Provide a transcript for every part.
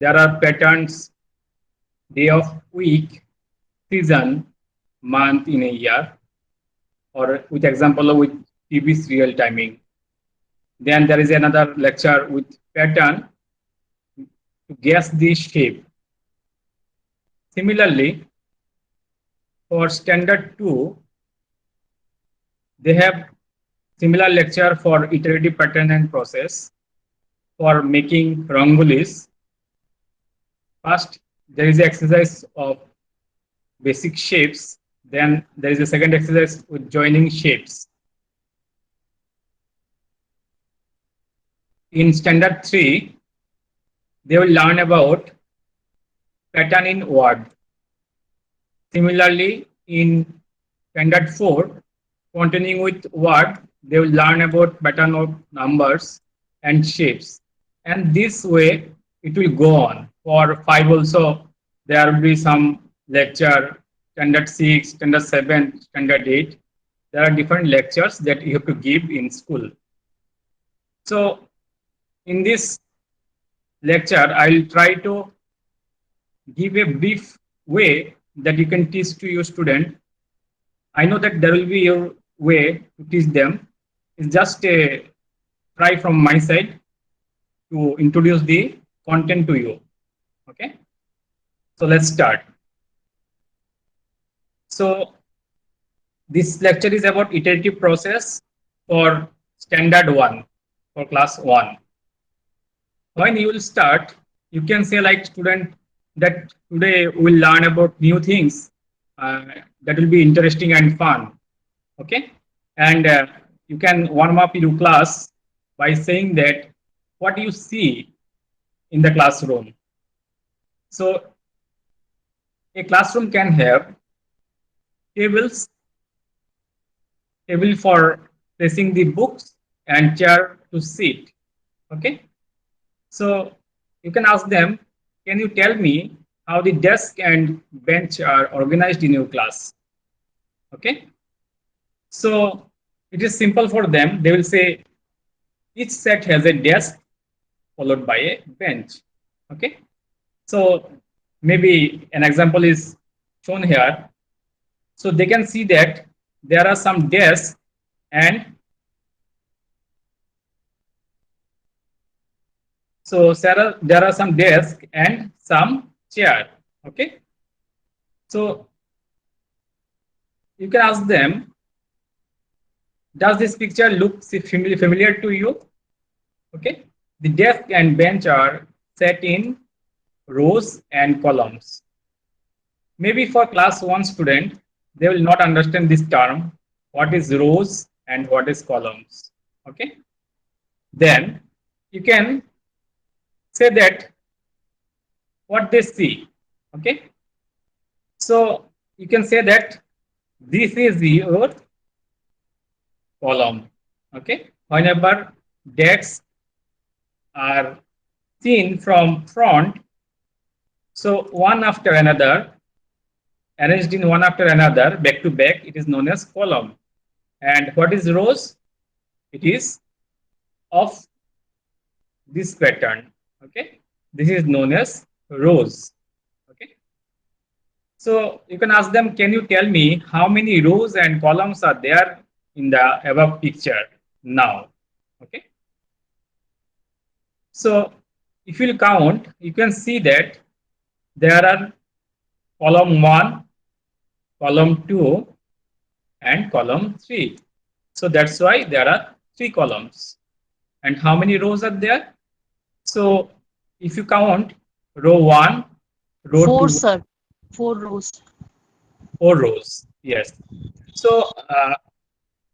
There are patterns, day of week, season, month in a year, or with example with TV serial timing. Then there is another lecture with pattern to guess the shape. Similarly, for standard 2, they have similar lecture for iterative pattern and process for making rangolis. First, there is exercise of basic shapes. Then there is a second exercise with joining shapes. In standard 3, they will learn about pattern in word. Similarly, in standard 4, continuing with word, they will learn about pattern of numbers and shapes. And this way, it will go on. For 5 also, there will be some lecture, standard 6, standard 7, standard 8. There are different lectures that you have to give in school. So, in this lecture, I will try to give a brief way that you can teach to your student. I know that there will be your way to teach them. It's just a try from my side to introduce the content to you. Okay, so let's start. So this lecture is about iterative process for standard 1, for class 1. When you will start, you can say like student that today we'll learn about new things that will be interesting and fun. Okay, and you can warm up your class by saying that what you see in the classroom. So a classroom can have tables, table for placing the books and chair to sit. Okay, so you can ask them, can you tell me how the desk and bench are organized in your class? Okay, so it is simple for them. They will say each set has a desk followed by a bench. Okay, so maybe an example is shown here. So they can see that there are some desks and so Sarah, there are some desks and some chair. Okay, so you can ask them, does this picture look familiar to you? Okay, the desk and bench are set in rows and columns. Maybe for class 1 student, they will not understand this term, what is rows and what is columns. Okay, then you can say that what they see. Okay, so you can say that this is your column. Okay, whenever desks are seen from front, so one after another, arranged in one after another, back to back, it is known as column. And what is rows? It is of this pattern. Okay, this is known as rows. Okay, so you can ask them, can you tell me how many rows and columns are there in the above picture now? Okay, so if you count, you can see that there are column 1, column 2, and column 3. So that's why there are 3 columns. And how many rows are there? So if you count row 1, row 2, 4, sir. 4 rows. 4 rows. Yes. So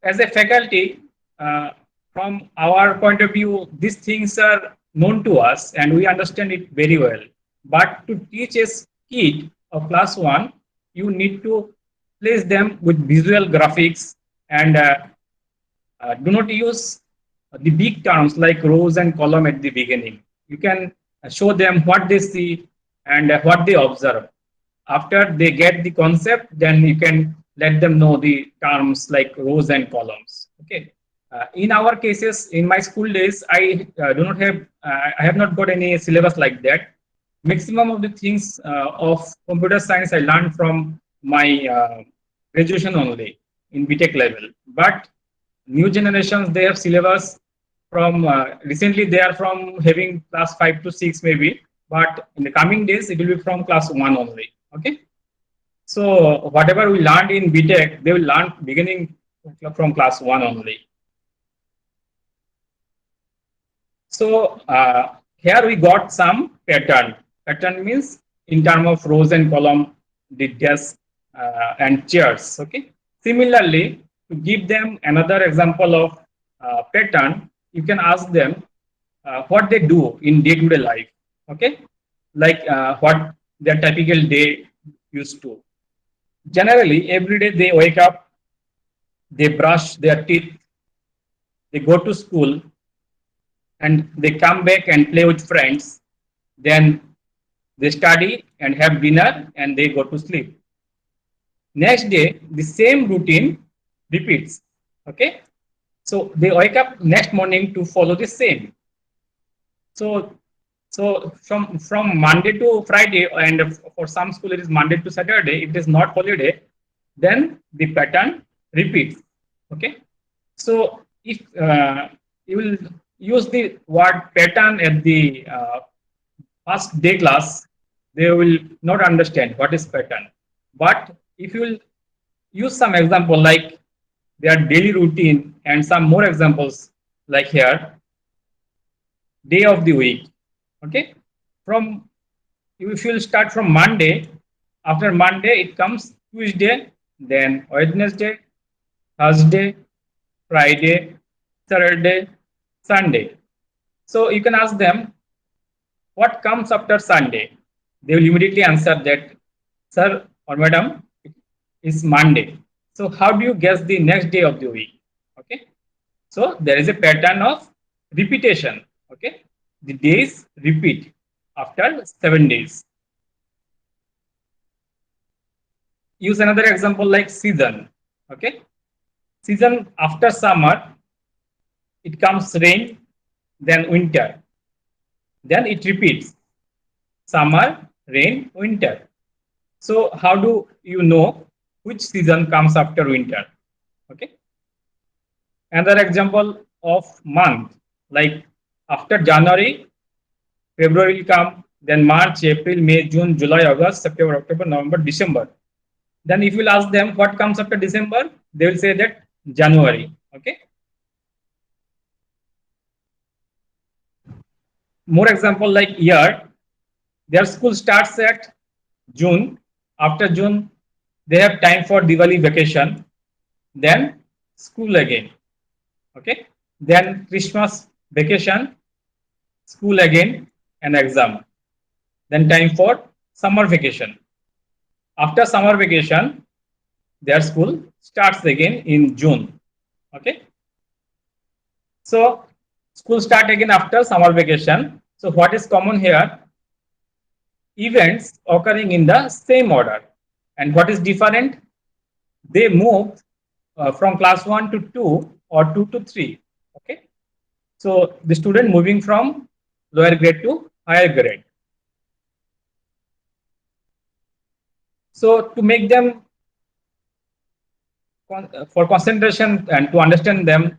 as a faculty, uh, from our point of view, these things are known to us and we understand it very well. But to teach a kid of class 1, you need to place them with visual graphics and do not use the big terms like rows and column at the beginning. You can show them what they see and what they observe. After they get the concept, then you can let them know the terms like rows and columns. Okay. In our cases, in my school days, I do not have, I have not got any syllabus like that. maximum of the things of computer science I learned from my graduation only in BTech level. But new generations, they have syllabus from recently they are from having class 5 to 6 maybe, but in the coming days it will be from class 1 only. Okay, so whatever we learned in BTech, they will learn beginning from class 1 only. So here we got some pattern. Pattern means in terms of rows and column, the desk and chairs. Okay. Similarly, to give them another example of pattern, you can ask them what they do in day-to-day life. Okay, like what their typical day used to. Generally, every day they wake up, they brush their teeth, they go to school, and they come back and play with friends. Then they study and have dinner and they go to sleep. Next day, the same routine repeats. Okay. So they wake up next morning to follow the same. So from Monday to Friday, and for some school it is Monday to Saturday. If it is not holiday, then the pattern repeats. Okay. So if you will use the word pattern at the first day class, they will not understand what is pattern. But if you will use some example like their daily routine and some more examples like here, day of the week. Okay, from if you will start from Monday, after Monday it comes Tuesday, then Wednesday, Thursday, Friday, Saturday, Sunday. So you can ask them what comes after Sunday. They will immediately answer that, sir or madam, it is Monday. So how do you guess the next day of the week? Okay. So there is a pattern of repetition. Okay. The days repeat after 7 days. Use another example like season. Okay. Season after summer, it comes rain, then winter. Then it repeats summer, rain, winter. So how do you know which season comes after winter? Okay. Another example of month, like after January, February will come, then March, April, May, June, July, August, September, October, November, December. Then if you ask them what comes after December, they will say that January. Okay. More example like year, their school starts at June. After June, they have time for Diwali vacation. Then school again. Okay. Then Christmas vacation, school again, and exam. Then time for summer vacation. After summer vacation, their school starts again in June. Okay. So school start again after summer vacation. So what is common here? Events occurring in the same order. And what is different? They move from class 1 to 2 or 2 to 3. Okay. So the student moving from lower grade to higher grade. So to make them for concentration and to understand them,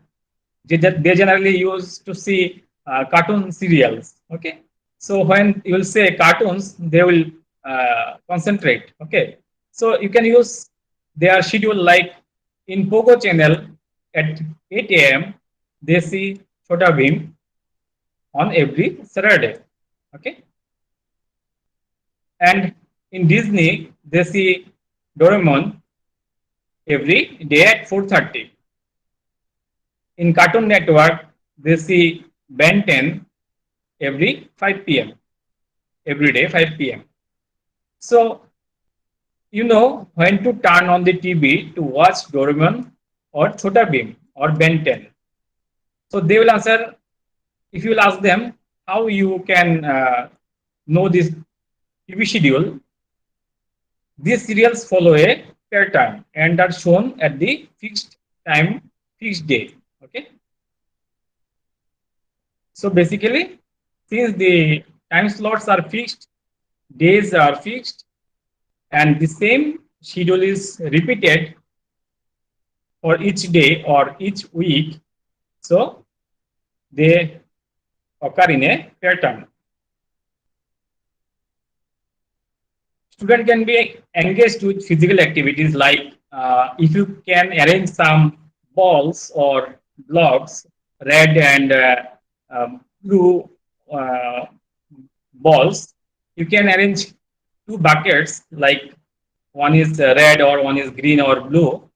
they generally use to see cartoon serials. Okay. So when you will say cartoons, they will concentrate. Okay. So you can use their schedule like in Pogo channel at 8 a.m. they see Chota Bheem on every Saturday. Okay. And in Disney they see Doraemon every day at 4:30. In Cartoon Network they see Ben 10 every 5 p.m. every day 5 p.m. So you know when to turn on the TV to watch Doraemon or Chota Bheem or Ben 10. So they will answer. If you will ask them how you can know this TV schedule, these serials follow a pattern and are shown at the fixed time, fixed day. Okay. So basically, since the time slots are fixed, days are fixed, and the same schedule is repeated for each day or each week. So they occur in a pattern. Student can be engaged with physical activities like if you can arrange some balls or blocks, red and blue uh, balls, you can arrange two buckets like one is red or one is green or blue.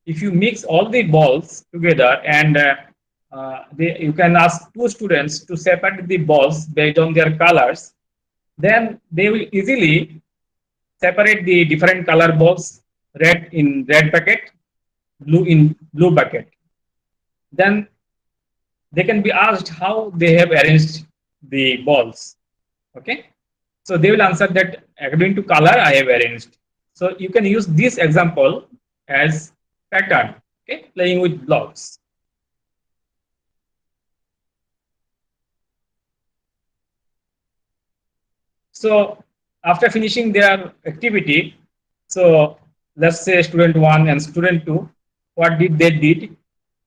If you mix all the balls together and you can ask two students to separate the balls based on their colors, then they will easily separate the different color balls, red in red bucket, blue in blue bucket. Then they can be asked how they have arranged the balls. Okay, so they will answer that according to color I have arranged. So you can use this example as pattern. Okay, playing with blocks. So after finishing their activity, so let's say student 1 and student 2, what did they did?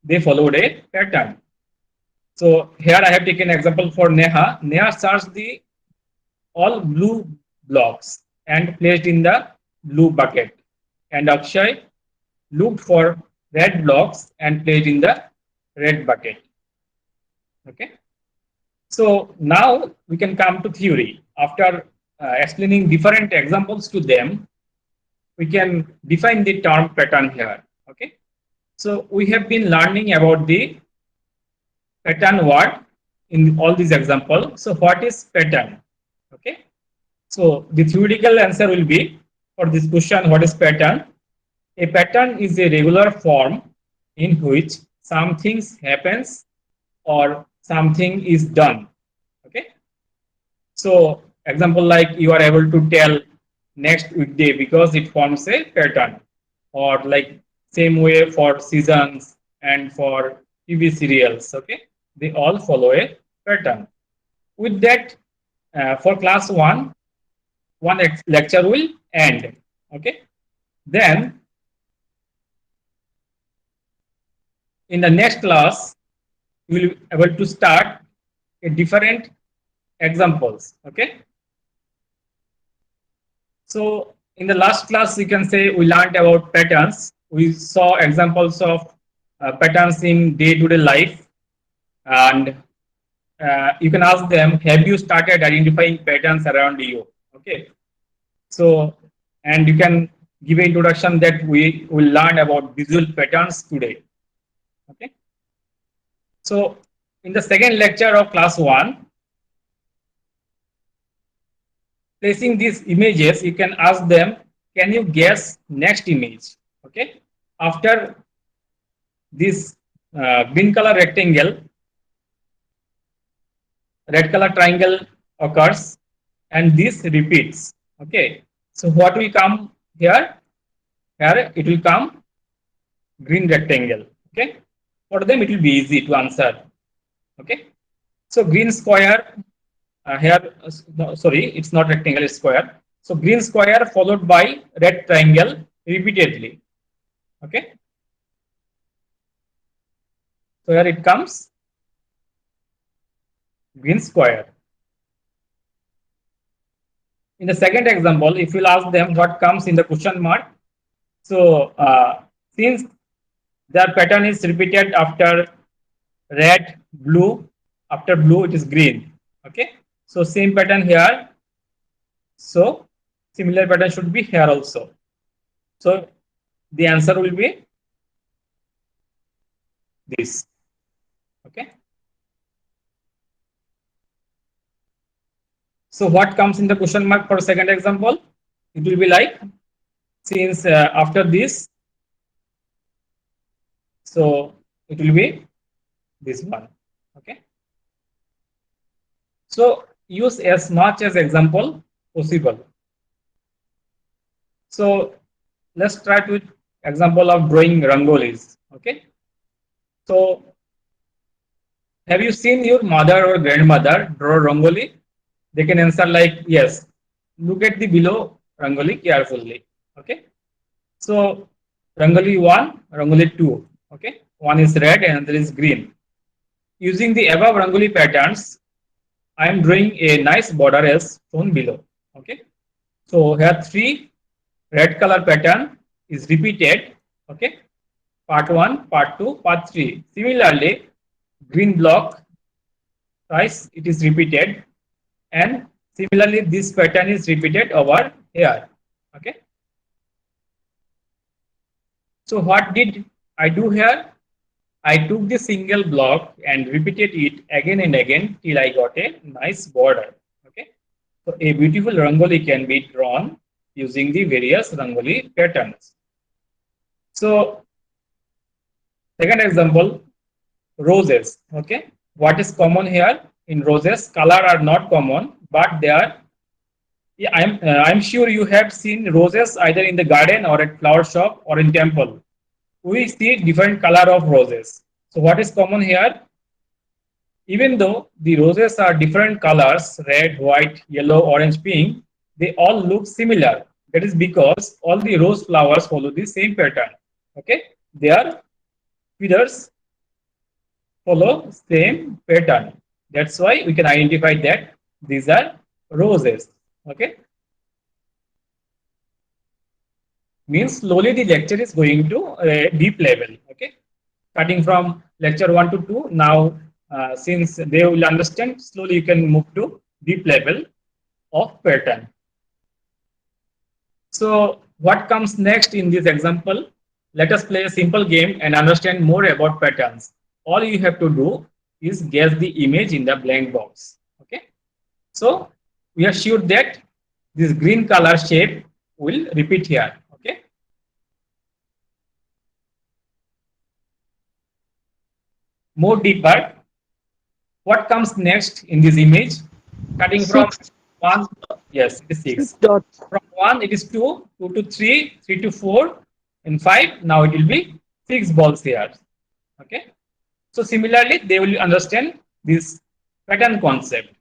They followed a pattern. So here I have taken example for Neha. Neha searched the all blue blocks and placed in the blue bucket. And Akshay looked for red blocks and placed in the red bucket. Okay. So now we can come to theory. After explaining different examples to them, we can define the term pattern here. Okay. So we have been learning about the pattern word in all these examples. So what is pattern? Okay. So the theoretical answer will be for this question, what is pattern? A pattern is a regular form in which something happens or something is done. Okay. So example like you are able to tell next weekday because it forms a pattern, or like same way for seasons and for TV serials. Okay, they all follow a pattern. With that, for class one lecture will end. Okay, then in the next class we will be able to start a different examples. Okay, so in the last class, you can say we learned about patterns. We saw examples of patterns in day-to-day life, and you can ask them, "Have you started identifying patterns around you?" Okay. So, and you can give an introduction that we will learn about visual patterns today. Okay. So, in the second lecture of class one, placing these images, you can ask them, can you guess next image? Okay. After this green color rectangle, red color triangle occurs, and this repeats. Okay. So what will come here? Here it will come green rectangle. Okay. For them it will be easy to answer. Okay. So green square here, no, sorry, it's not rectangle, it's square. So green square followed by red triangle repeatedly. Okay. So here it comes green square. In the second example, if you'll ask them what comes in the question mark, so since their pattern is repeated after red, blue, after blue it is green. Okay, so same pattern here. So similar pattern should be here also. So the answer will be this. Okay. So what comes in the question mark for second example? It will be like, since after this, so it will be this one. Okay. So use as much as example possible. So let's try to example of drawing rangolis. Okay. So have you seen your mother or grandmother draw rangoli? They can answer like yes. look at the below Rangoli carefully. Okay. So Rangoli 1, Rangoli 2. Okay. One is red and another is green. Using the above Rangoli patterns, I am drawing a nice border as shown below. Okay. So here three red color pattern is repeated. Okay. Part 1, part 2, part 3. Similarly, green block twice it is repeated, and similarly this pattern is repeated over here. Okay. So what did I do here? I took the single block and repeated it again and again till I got a nice border. Okay. So a beautiful rangoli can be drawn using the various rangoli patterns. So second example, roses. Okay. What is common here? In roses, color are not common, but they are. Yeah, I'm sure you have seen roses either in the garden or at flower shop or in temple. We see different color of roses. So what is common here? Even though the roses are different colors, red, white, yellow, orange, pink, they all look similar. That is because all the rose flowers follow the same pattern. Okay, their feathers follow same pattern. That's why we can identify that these are roses. Okay, means slowly the lecture is going to a deep level. Okay, starting from lecture 1 to 2. Now, since they will understand, slowly you can move to deep level of pattern. So what comes next in this example? Let us play a simple game and understand more about patterns. All you have to do is guess the image in the blank box. Okay. So we are sure that this green color shape will repeat here. Okay. More deeper, what comes next in this image? Starting from Six. 1, yes, it is Six 6. dots. From 1, it is 2, 2 to 3, 3 to 4, and 5. Now it will be 6 balls here. Okay. So similarly, they will understand this pattern concept.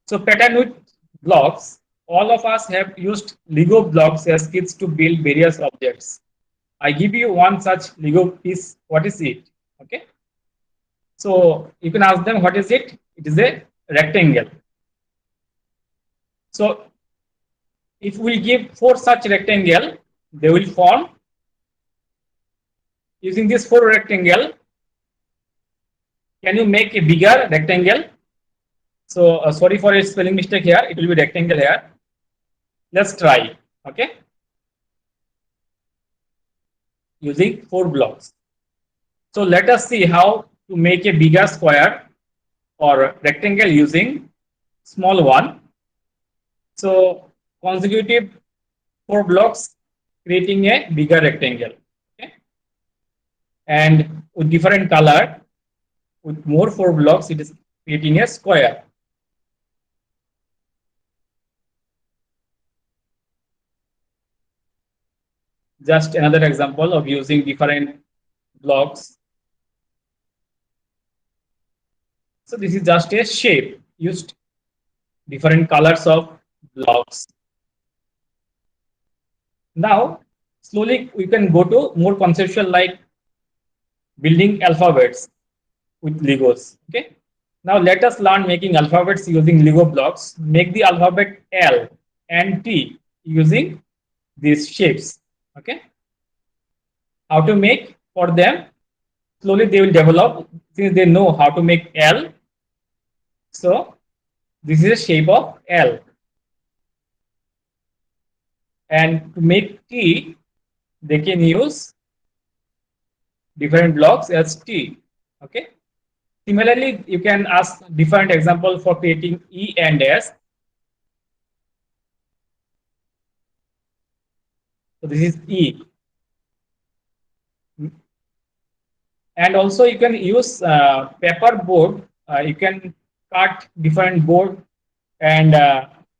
So pattern with blocks, all of us have used Lego blocks as kids to build various objects. I give you one such Lego piece. What is it? Okay. So you can ask them, what is it? It is a rectangle. So if we give four such rectangle, they will form using this four rectangle. Can you make a bigger rectangle? So sorry for a spelling mistake here. It will be rectangle here. Let's try. Okay. Using four blocks. So let us see how to make a bigger square or rectangle using small one. So consecutive four blocks creating a bigger rectangle. Okay. And with different color, with more four blocks, it is creating a square. Just another example of using different blocks. So this is just a shape, used different colors of blocks. Now, slowly we can go to more conceptual like building alphabets with Legos. Okay. Now let us learn making alphabets using Lego blocks. Make the alphabet L and T using these shapes. Okay. How to make for them? Slowly they will develop since they know how to make L. So this is a shape of L. And to make T, they can use different blocks as T. Okay. Similarly, you can ask different example for creating E and S. So this is E. And also you can use paper board. You can cut different board and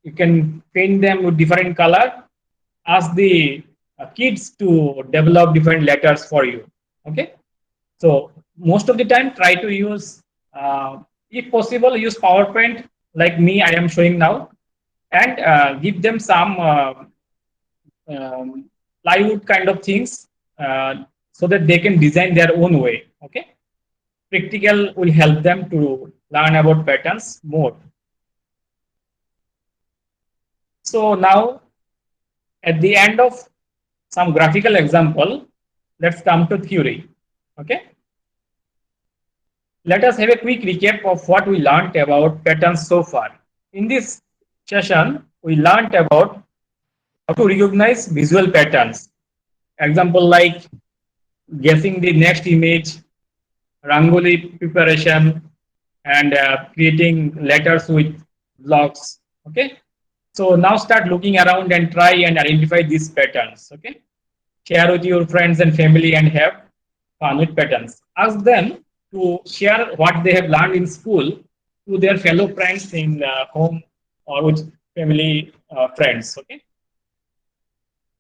you can paint them with different color. Ask the kids to develop different letters for you. Okay. So most of the time try to use, if possible, use PowerPoint like me, I am showing now, and give them some plywood kind of things, so that they can design their own way. Okay, practical will help them to learn about patterns more. So now, at the end of some graphical example, let's come to theory. Okay, let us have a quick recap of what we learned about patterns so far. In this session, we learned about how to recognize visual patterns. Example like guessing the next image, Rangoli preparation, and creating letters with blocks. Okay. So now start looking around and try and identify these patterns. Okay. Share with your friends and family and have fun with patterns. Ask them to share what they have learned in school to their fellow friends in home or with family friends. Okay.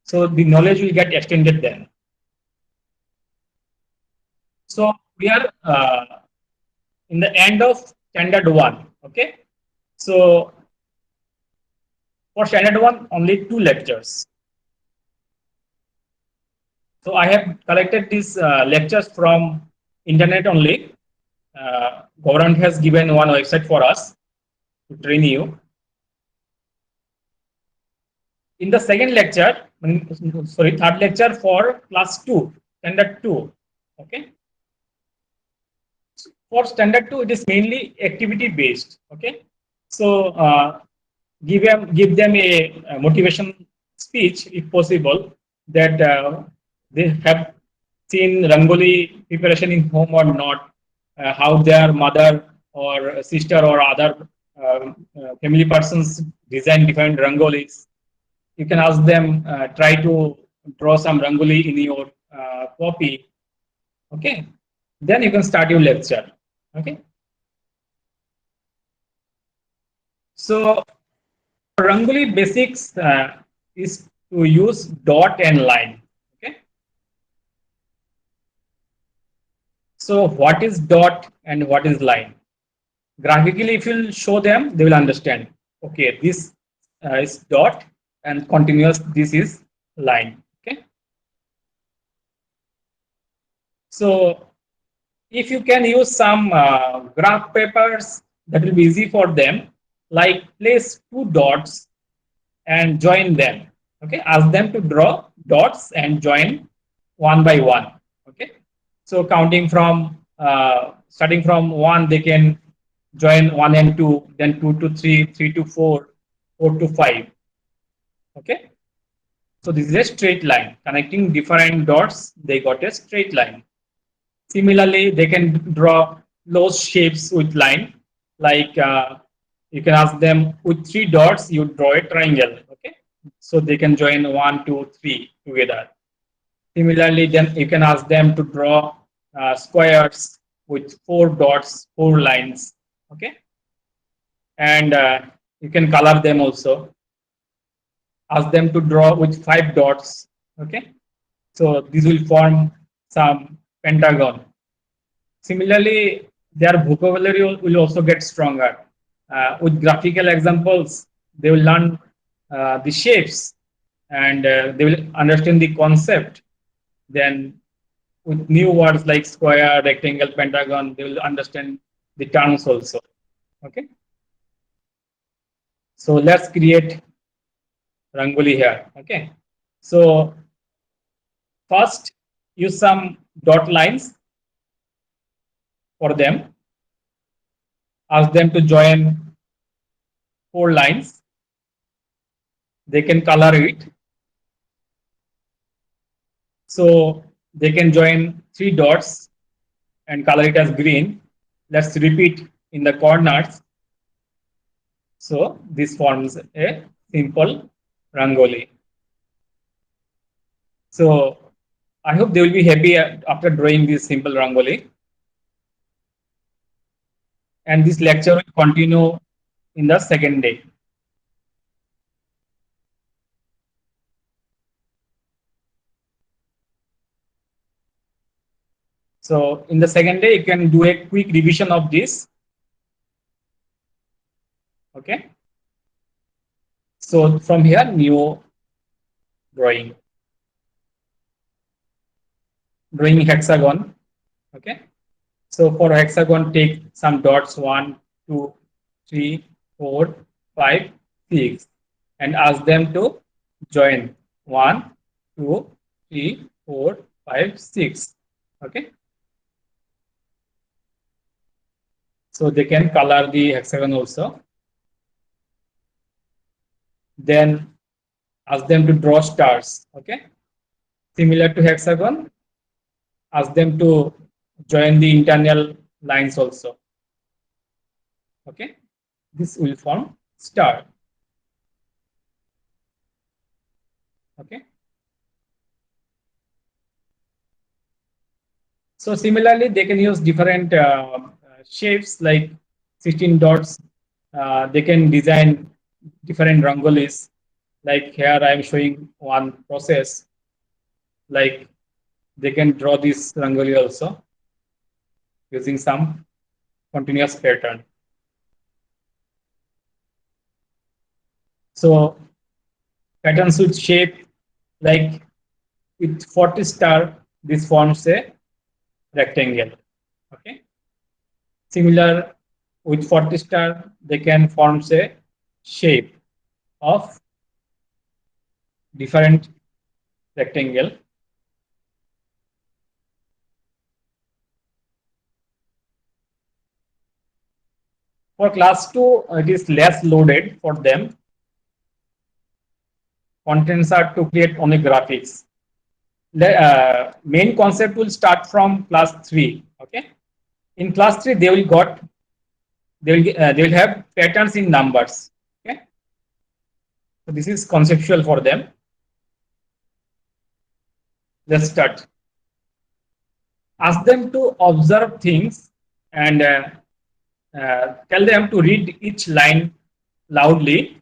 So the knowledge will get extended then. So we are in the end of standard one. Okay. So for standard one, only two lectures. So I have collected these lectures from internet only. Government has given one website for us to train you. In the second lecture, sorry, third lecture for class two, standard two. Okay. For standard two, it is mainly activity based. Okay. So give them a motivation speech if possible, that they have seen Rangoli preparation in home or not, how their mother or sister or other family persons design different Rangolis. You can ask them, try to draw some Rangoli in your copy. Okay. Then you can start your lecture. Okay. So Rangoli basics is to use dot and line. Okay. So what is dot and what is line? Graphically, if you show them, they will understand. Okay, this is dot and continuous. This is line. Okay. So if you can use some graph papers, that will be easy for them. Like place two dots and join them. Okay, ask them to draw dots and join one by one. Okay, so counting from starting from one, they can join one and two, then two to three, three to four, four to five. Okay, so this is a straight line connecting different dots. They got a straight line. Similarly, they can draw closed shapes with line. Like you can ask them with three dots, you draw a triangle. Okay, so they can join one, two, three together. Similarly, then you can ask them to draw squares with four dots, four lines. Okay, and you can color them also. Ask them to draw with five dots. Okay, so this will form some pentagon. Similarly, their vocabulary will also get stronger. With graphical examples, they will learn the shapes, and they will understand the concept. Then, with new words like square, rectangle, pentagon, they will understand the terms also. Okay. So let's create Rangoli here. Okay. So first, use some dot lines for them. Ask them to join four lines. They can color it. So they can join three dots and color it as green. Let's repeat in the corners. So this forms a simple Rangoli. So I hope they will be happy after drawing this simple Rangoli. And this lecture will continue in the second day. So in the second day, you can do a quick revision of this. Okay. So from here, new drawing, drawing hexagon. Okay. So for hexagon, take some dots 1, 2, 3, 4, 5, 6, and ask them to join 1, 2, 3, 4, 5, 6. Okay. So they can color the hexagon also. Then ask them to draw stars. Okay. Similar to hexagon, ask them to join the internal lines also. Okay. This will form star. Okay. So similarly, they can use different shapes like 16 dots. They can design different rangolis. Like here, I am showing one process. Like they can draw this rangoli also using some continuous pattern. So patterns with shape like with 40 star, this forms a rectangle. Okay. Similar with 40 star, they can form a shape of different rectangle. For class 2, it is less loaded for them. Contents are to create only graphics. The main concept will start from class 3. Okay. In class 3, they will have patterns in numbers. Okay. So this is conceptual for them. Let's start. Ask them to observe things and tell them to read each line loudly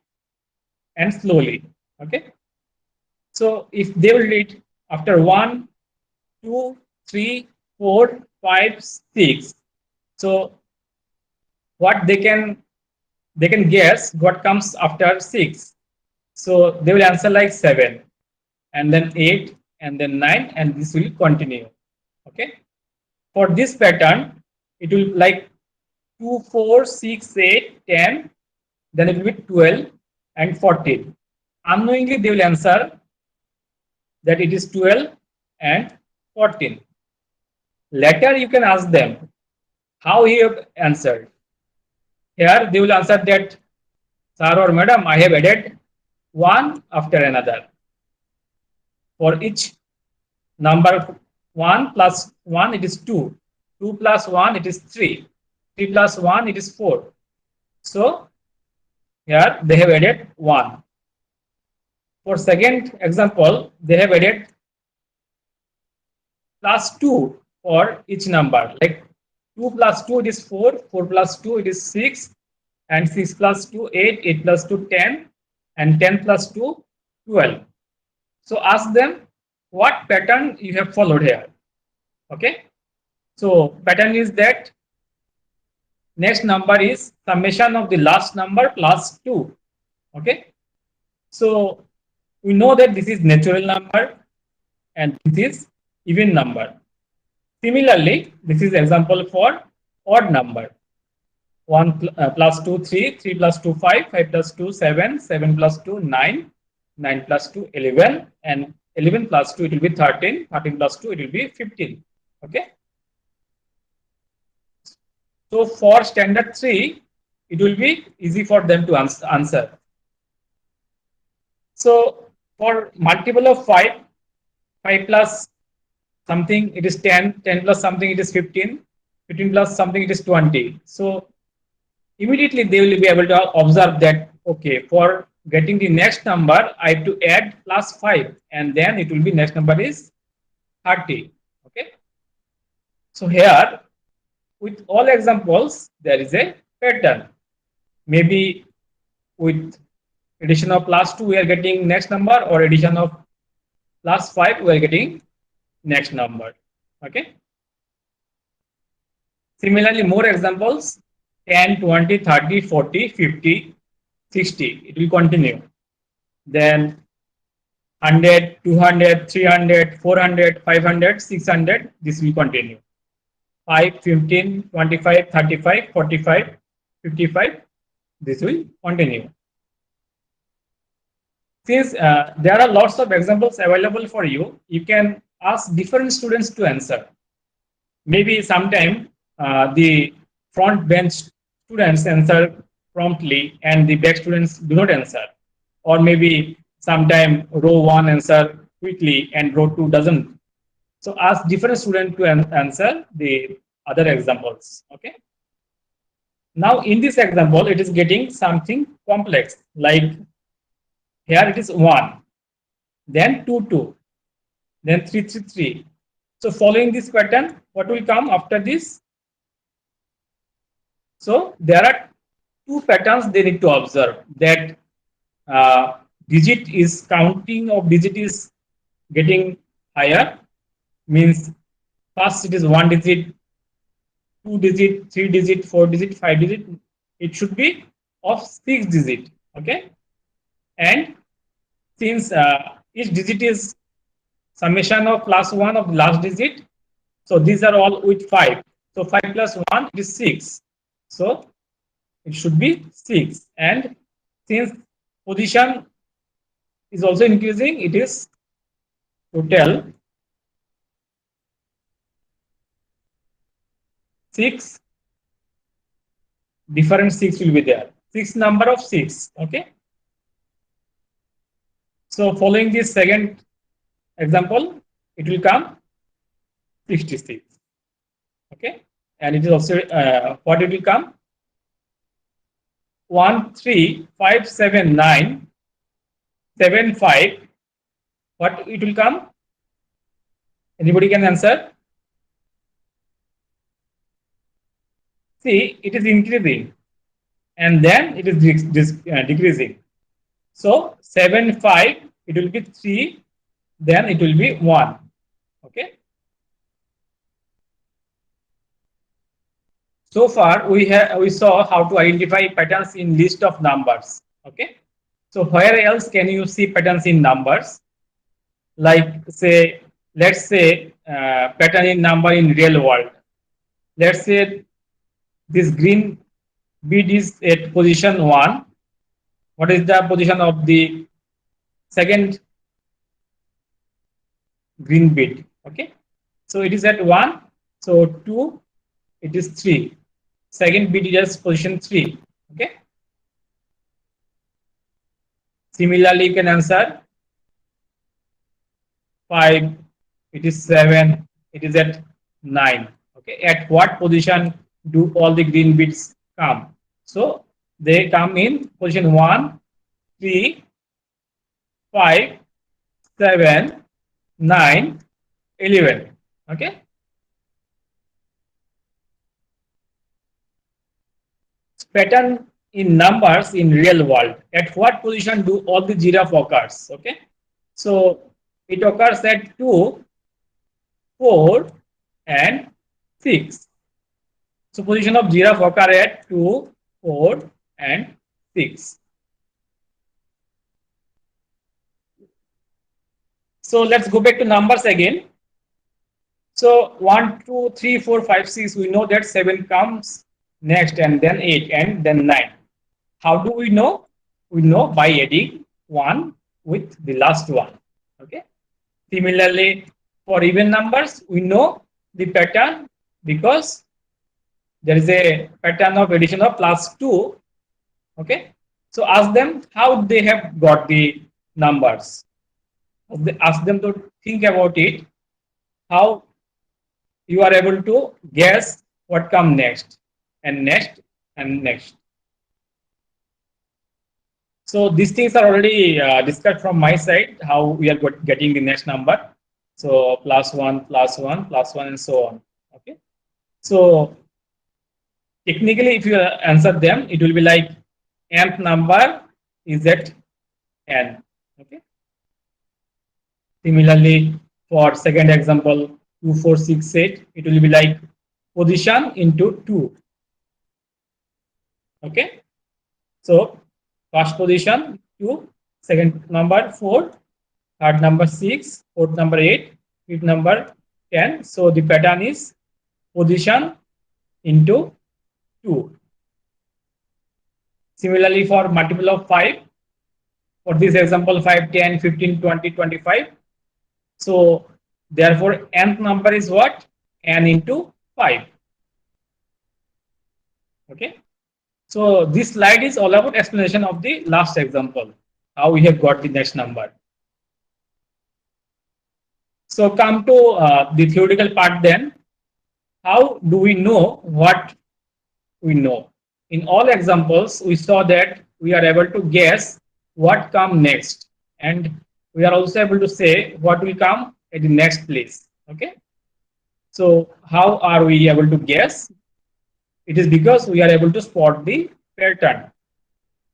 and slowly. Okay. So if they will read after 1, 2, 3, 4, 5, 6. So what they can guess what comes after 6. So they will answer like 7 and then 8 and then 9, and this will continue. Okay. For this pattern, it will like 2, 4, 6, 8, 10, then it will be 12 and 14. Unknowingly, they will answer that it is 12 and 14. Later, you can ask them how he have answered. Here, they will answer that, sir or madam, I have added one after another. For each number 1 plus 1, it is 2. 2 plus 1, it is 3. 3 plus 1, it is 4. So, here they have added 1. For second example, they have added plus 2 for each number. Like 2 plus 2, it is 4. 4 plus 2, it is 6. And 6 plus 2, 8. 8 plus 2, 10. And 10 plus 2, 12. So ask them what pattern you have followed here. Okay. So pattern is that next number is summation of the last number plus 2. Okay. So we know that this is natural number and this is even number. Similarly, this is example for odd number. 1 plus 2, 3, 3 plus 2, 5, 5 plus 2, 7, 7 plus 2, 9, 9 plus 2, 11, and 11 plus 2, it will be 13, 13 plus 2, it will be 15. Okay. So for standard 3, it will be easy for them to answer. So for multiple of 5, 5 plus something, it is 10, 10 plus something, it is 15, 15 plus something, it is 20. So immediately they will be able to observe that, okay, for getting the next number, I have to add plus 5, and then it will be next number is 30. Okay. So here, with all examples, there is a pattern. Maybe with addition of plus 2, we are getting next number, or addition of plus 5, we are getting next number. Okay. Similarly, more examples 10, 20, 30, 40, 50. 60, it will continue. Then 100, 200, 300, 400, 500, 600, this will continue. 5, 15, 25, 35, 45, 55, this will continue. Since there are lots of examples available for you, you can ask different students to answer. Maybe sometime the front bench students answer promptly and the back students do not answer. Or maybe sometime row 1 answer quickly and row 2 doesn't. So ask different students to answer the other examples. Okay. Now in this example, it is getting something complex, like here it is 1, then 2, 2, then 3, 3, 3. So following this pattern, what will come after this? So there are two patterns they need to observe, that digit is counting of digit is getting higher, means first it is 1 digit, 2 digit, 3 digit, 4 digit, 5 digit. It should be of 6 digit. Okay. And since each digit is summation of plus 1 of the last digit, so these are all with 5. So 5 plus 1 is 6. So it should be 6. And since position is also increasing, it is total 6. Different 6 will be there. 6 number of 6. Okay. So following this second example, it will come 66. Okay. And it is also what it will come? 1, 3, 5, 7, 9, 7, 5. What it will come? Anybody can answer? See, it is increasing and then it is decreasing. So 7, 5, it will be 3, then it will be 1. Okay. So far we saw how to identify patterns in list of numbers. Okay. So where else can you see patterns in numbers? Like say, let's say pattern in number in real world. Let's say this green bead is at position 1. What is the position of the second green bead? Okay. So it is at 1. So 2, it is 3. Second bead is position 3. Okay. Similarly, you can answer 5, it is 7, it is at 9. Okay. At what position do all the green beads come? So they come in position 1, 3, 5, 7, 9, 11. Okay. Pattern in numbers in real world. At what position do all the giraffe occurs? Okay. So it occurs at 2, 4, and 6. So position of giraffe occur at 2, 4, and 6. So let's go back to numbers again. So 1, 2, 3, 4, 5, 6. We know that 7 comes next, and then 8, and then 9. How do we know? We know by adding 1 with the last one. Okay. Similarly, for even numbers, we know the pattern because there is a pattern of addition of plus 2. Okay. So ask them how they have got the numbers. Ask them to think about it, how you are able to guess what come next and next and next. So these things are already discussed from my side, how we are getting the next number. So plus 1, plus 1, plus 1, and so on. Okay. So technically, if you answer them, it will be like nth number is at n. Okay. Similarly, for second example, 2, 4, 6, 8, it will be like position into 2. Okay. So First position 2, second number 4, third number 6, fourth number 8, fifth number 10. So the pattern is position into 2. Similarly, for multiple of 5, for this example 5, 10, 15, 20, 25. So therefore nth number is what? N into 5. Okay. So this slide is all about explanation of the last example, how we have got the next number. So come to the theoretical part then. How do we know what we know? In all examples, we saw that we are able to guess what come next, and we are also able to say what will come at the next place. Okay. So how are we able to guess? It is because we are able to spot the pattern.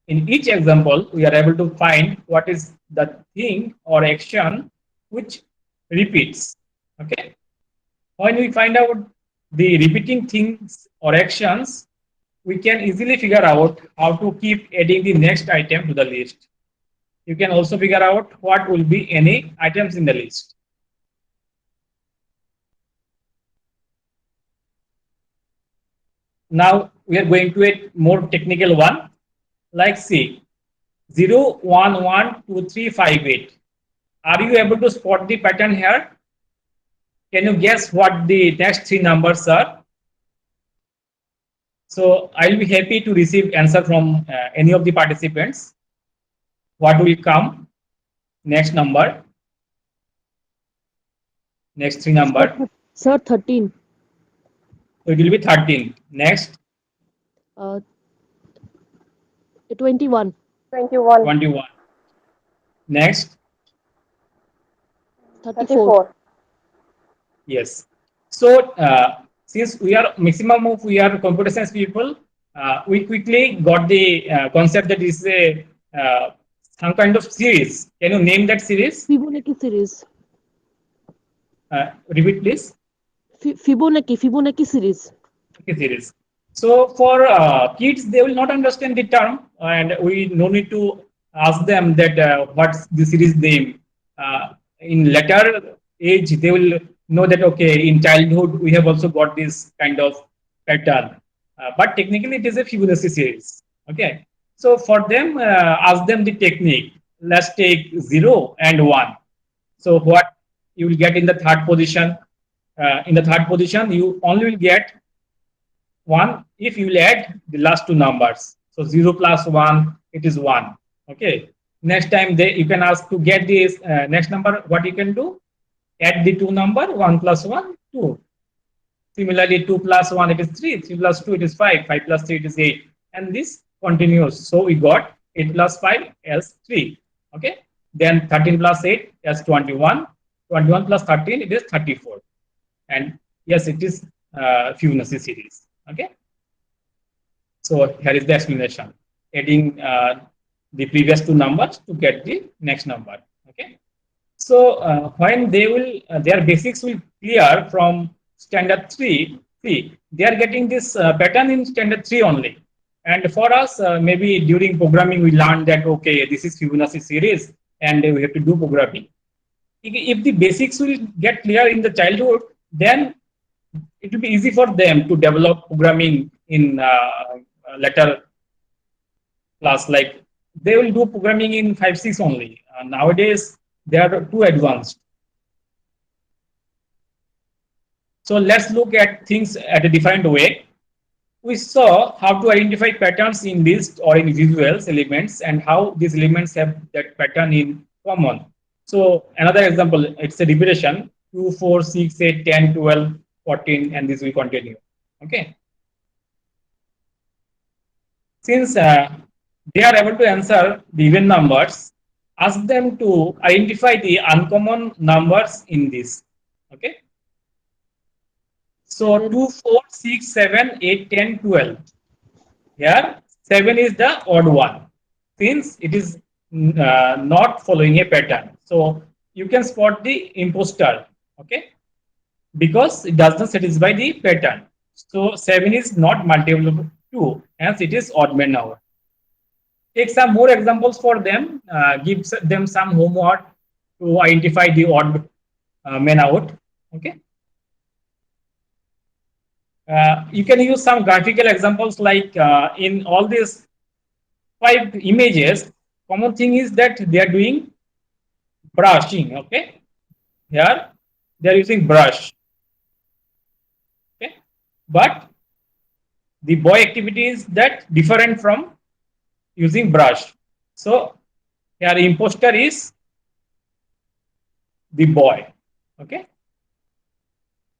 In each example, we are able to find what is the thing or action which repeats. Okay. When we find out the repeating things or actions, we can easily figure out how to keep adding the next item to the list. You can also figure out what will be any items in the list. Now we are going to a more technical one, like see 0, 1, 1, 2, 3, 5, 8. Are you able to spot the pattern here? Can you guess what the next three numbers are? So I'll be happy to receive answer from any of the participants. What will come? Next number. Next three number. Sir, 13. So it will be 13. Next. 21. 21. Next. 34. Yes. So since we are maximum of we are computer science people, we quickly got the concept that is a some kind of series. Can you name that series? Fibonacci series. Repeat, please. Fibonacci series. Okay, series. So for kids, they will not understand the term, and we no need to ask them that what's the series name. In later age, they will know that okay, in childhood we have also got this kind of pattern, but technically it is a Fibonacci series. Okay, so for them, ask them the technique. Let's take 0 and 1. So what you will get in the third position? In the third position, you only will get 1 if you will add the last two numbers. So 0 plus 1, it is 1. Okay. Next time you can ask to get this next number, what you can do? Add the two number, 1 plus 1, 2. Similarly, 2 plus 1, it is 3. 3 plus 2, it is 5. 5 plus 3, it is 8. And this continues. So we got 8 plus 5 as 3. Okay. Then 13 plus 8 as 21. 21 plus 13, it is 34. And yes, it is Fibonacci series. Okay. So here is the explanation. Adding the previous two numbers to get the next number. Okay. So when they will, their basics will clear from standard 3. See, they are getting this pattern in standard 3 only. And for us, maybe during programming, we learned that, okay, this is Fibonacci series and we have to do programming. If the basics will get clear in the childhood, then it will be easy for them to develop programming in later class. Like they will do programming in 5, 6 only. Nowadays, they are too advanced. So let's look at things at a different way. We saw how to identify patterns in lists or in visuals elements and how these elements have that pattern in common. So another example, it's a repetition, 2, 4, 6, 8, 10, 12, 14, and this will continue. Okay. Since they are able to answer the even numbers, ask them to identify the uncommon numbers in this. Okay. So 2, 4, 6, 7, 8, 10, 12. Here 7 is the odd one since it is not following a pattern. So you can spot the imposter. Okay. Because it does not satisfy the pattern. So 7 is not multiple of 2, hence it is odd man number. Take some more examples for them, give them some homework to identify the odd men out. Okay. You can use some graphical examples like in all these five images, common thing is that they are doing brushing. Okay. Here they are using brush. Okay. But the boy activity is that different from using brush. So here imposter is the boy. Okay.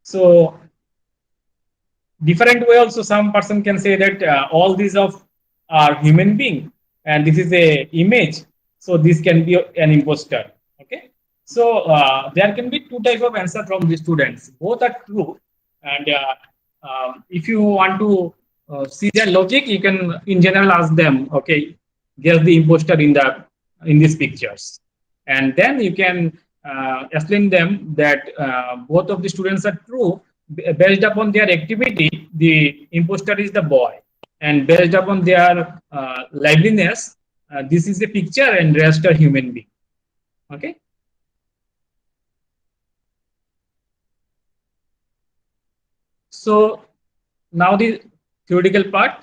So different way also some person can say that all these of are human being and this is a image, so this can be an imposter. Okay, so there can be two type of answer from the students, both are true. And if you want to see their logic, you can in general ask them, okay, guess the imposter in these pictures, and then you can explain them that both of the students are true. Based upon their activity, the imposter is the boy, and based upon their liveliness, this is a picture, and rest are human being. Okay. So now the theoretical part.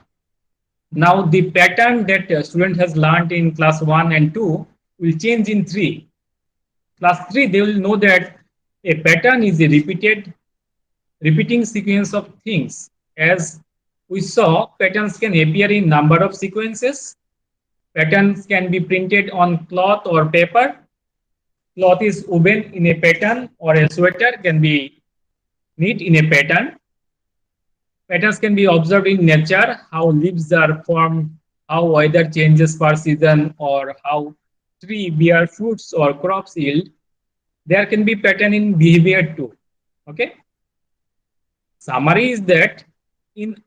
Now the pattern that student has learned in class 1 and 2 will change in 3. Class 3, they will know that a pattern is a repeating sequence of things. As we saw, patterns can appear in number of sequences. Patterns can be printed on cloth or paper. Cloth is woven in a pattern, or a sweater can be knit in a pattern. Patterns can be observed in nature, how leaves are formed, how weather changes per season, or how tree bear fruits or crops yield. There can be pattern in behavior too. Okay. Summary is that in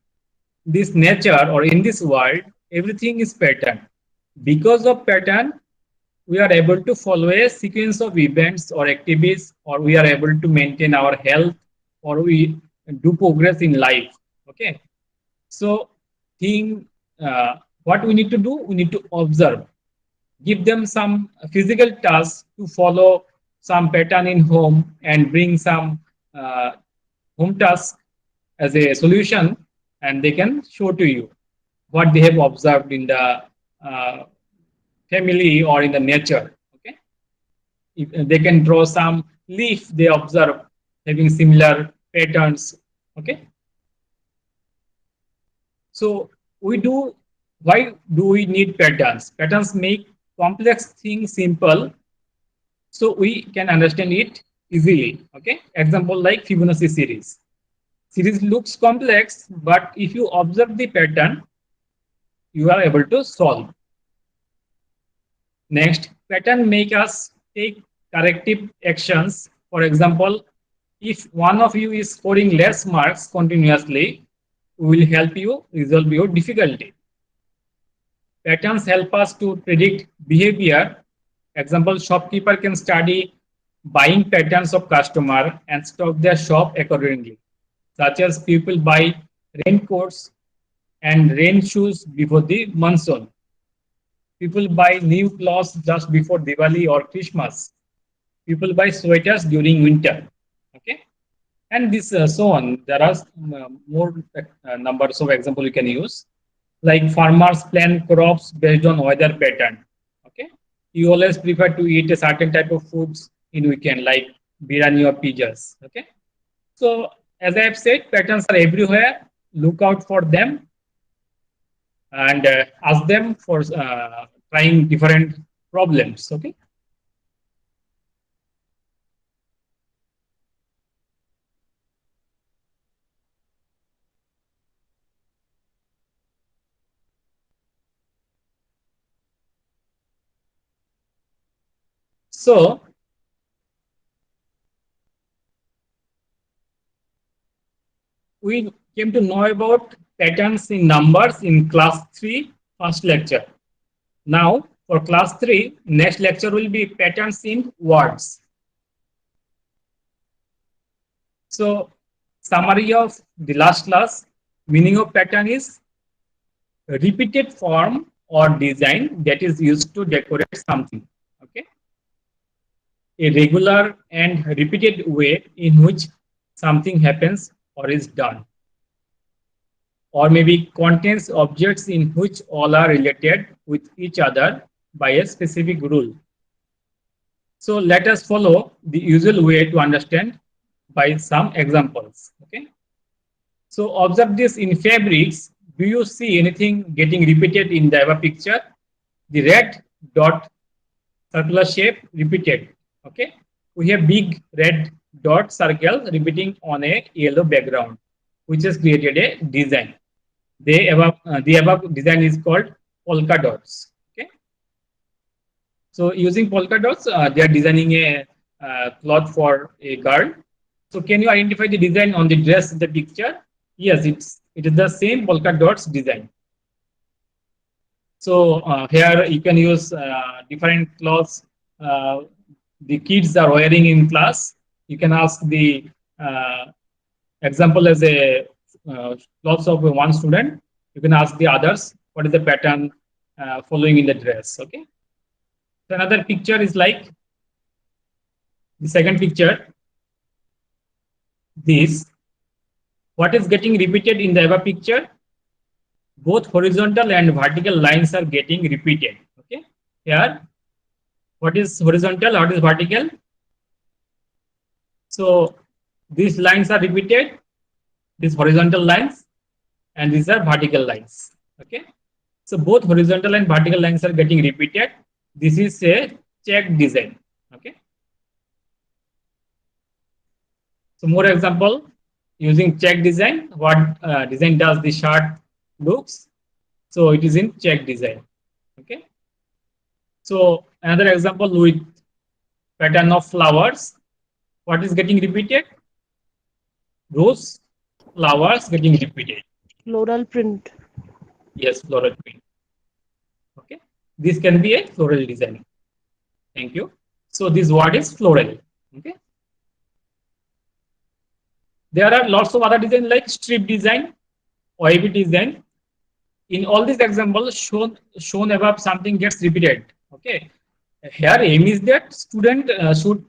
this nature or in this world, everything is pattern. Because of pattern, we are able to follow a sequence of events or activities, or we are able to maintain our health, or we do progress in life. Okay. So, thing, what we need to do, we need to observe. Give them some physical tasks to follow some pattern in home and bring some uh, home task as a solution, and they can show to you what they have observed in the uh, family or in the nature. Okay, if they can draw some leaf they observe having similar patterns. Okay, so we do. Why do we need patterns? Patterns make complex things simple, so we can understand it easily. Okay, example like Fibonacci series. Series looks complex, but if you observe the pattern, you are able to solve. Next, pattern make us take corrective actions. For example, if one of you is scoring less marks continuously, we will help you resolve your difficulty. Patterns help us to predict behavior. Example, shopkeeper can study buying patterns of customer and stock their shop accordingly, such as people buy raincoats and rain shoes before the monsoon. People buy new clothes just before Diwali or Christmas. People buy sweaters during winter. Okay, and this so on. There are more numbers of example you can use. Like farmers plan crops based on weather pattern. Okay, you always prefer to eat a certain type of foods in weekend, like biryani or pizzas. Okay, so as I have said, patterns are everywhere. Look out for them and ask them for trying different problems. Okay. So we came to know about patterns in numbers in class 3 first lecture. Now for class 3, next lecture will be patterns in words. So summary of the last class, meaning of pattern is repeated form or design that is used to decorate something. Okay, a regular and repeated way in which something happens or is done, or maybe contains objects in which all are related with each other by a specific rule. So let us follow the usual way to understand by some examples. Okay. So observe this in fabrics. Do you see anything getting repeated in the above picture? The red dot circular shape repeated. Okay. We have big red dot circle repeating on a yellow background, which has created a design. The above design is called polka dots. Okay. So using polka dots, they are designing a cloth for a girl. So can you identify the design on the dress in the picture? Yes, it is the same polka dots design. So here you can use different clothes the kids are wearing in class. You can ask the uh, example as a clothes of one student. You can ask the others what is the pattern following in the dress. Okay. So another picture is like the second picture. This what is getting repeated in the above picture? Both horizontal and vertical lines are getting repeated. Okay. Here, what is horizontal? What is vertical? So these lines are repeated. These horizontal lines and these are vertical lines. Okay. So both horizontal and vertical lines are getting repeated. This is a check design. Okay. So more example using check design. What design does the shirt looks? So it is in check design. Okay. So another example with pattern of flowers. What is getting repeated? Rose flowers getting repeated. Floral print. Yes, floral print. Okay. This can be a floral design. Thank you. So this word is floral. Okay. There are lots of other design like strip design, wavy design. In all these examples shown above, something gets repeated. Okay. Here aim is that student should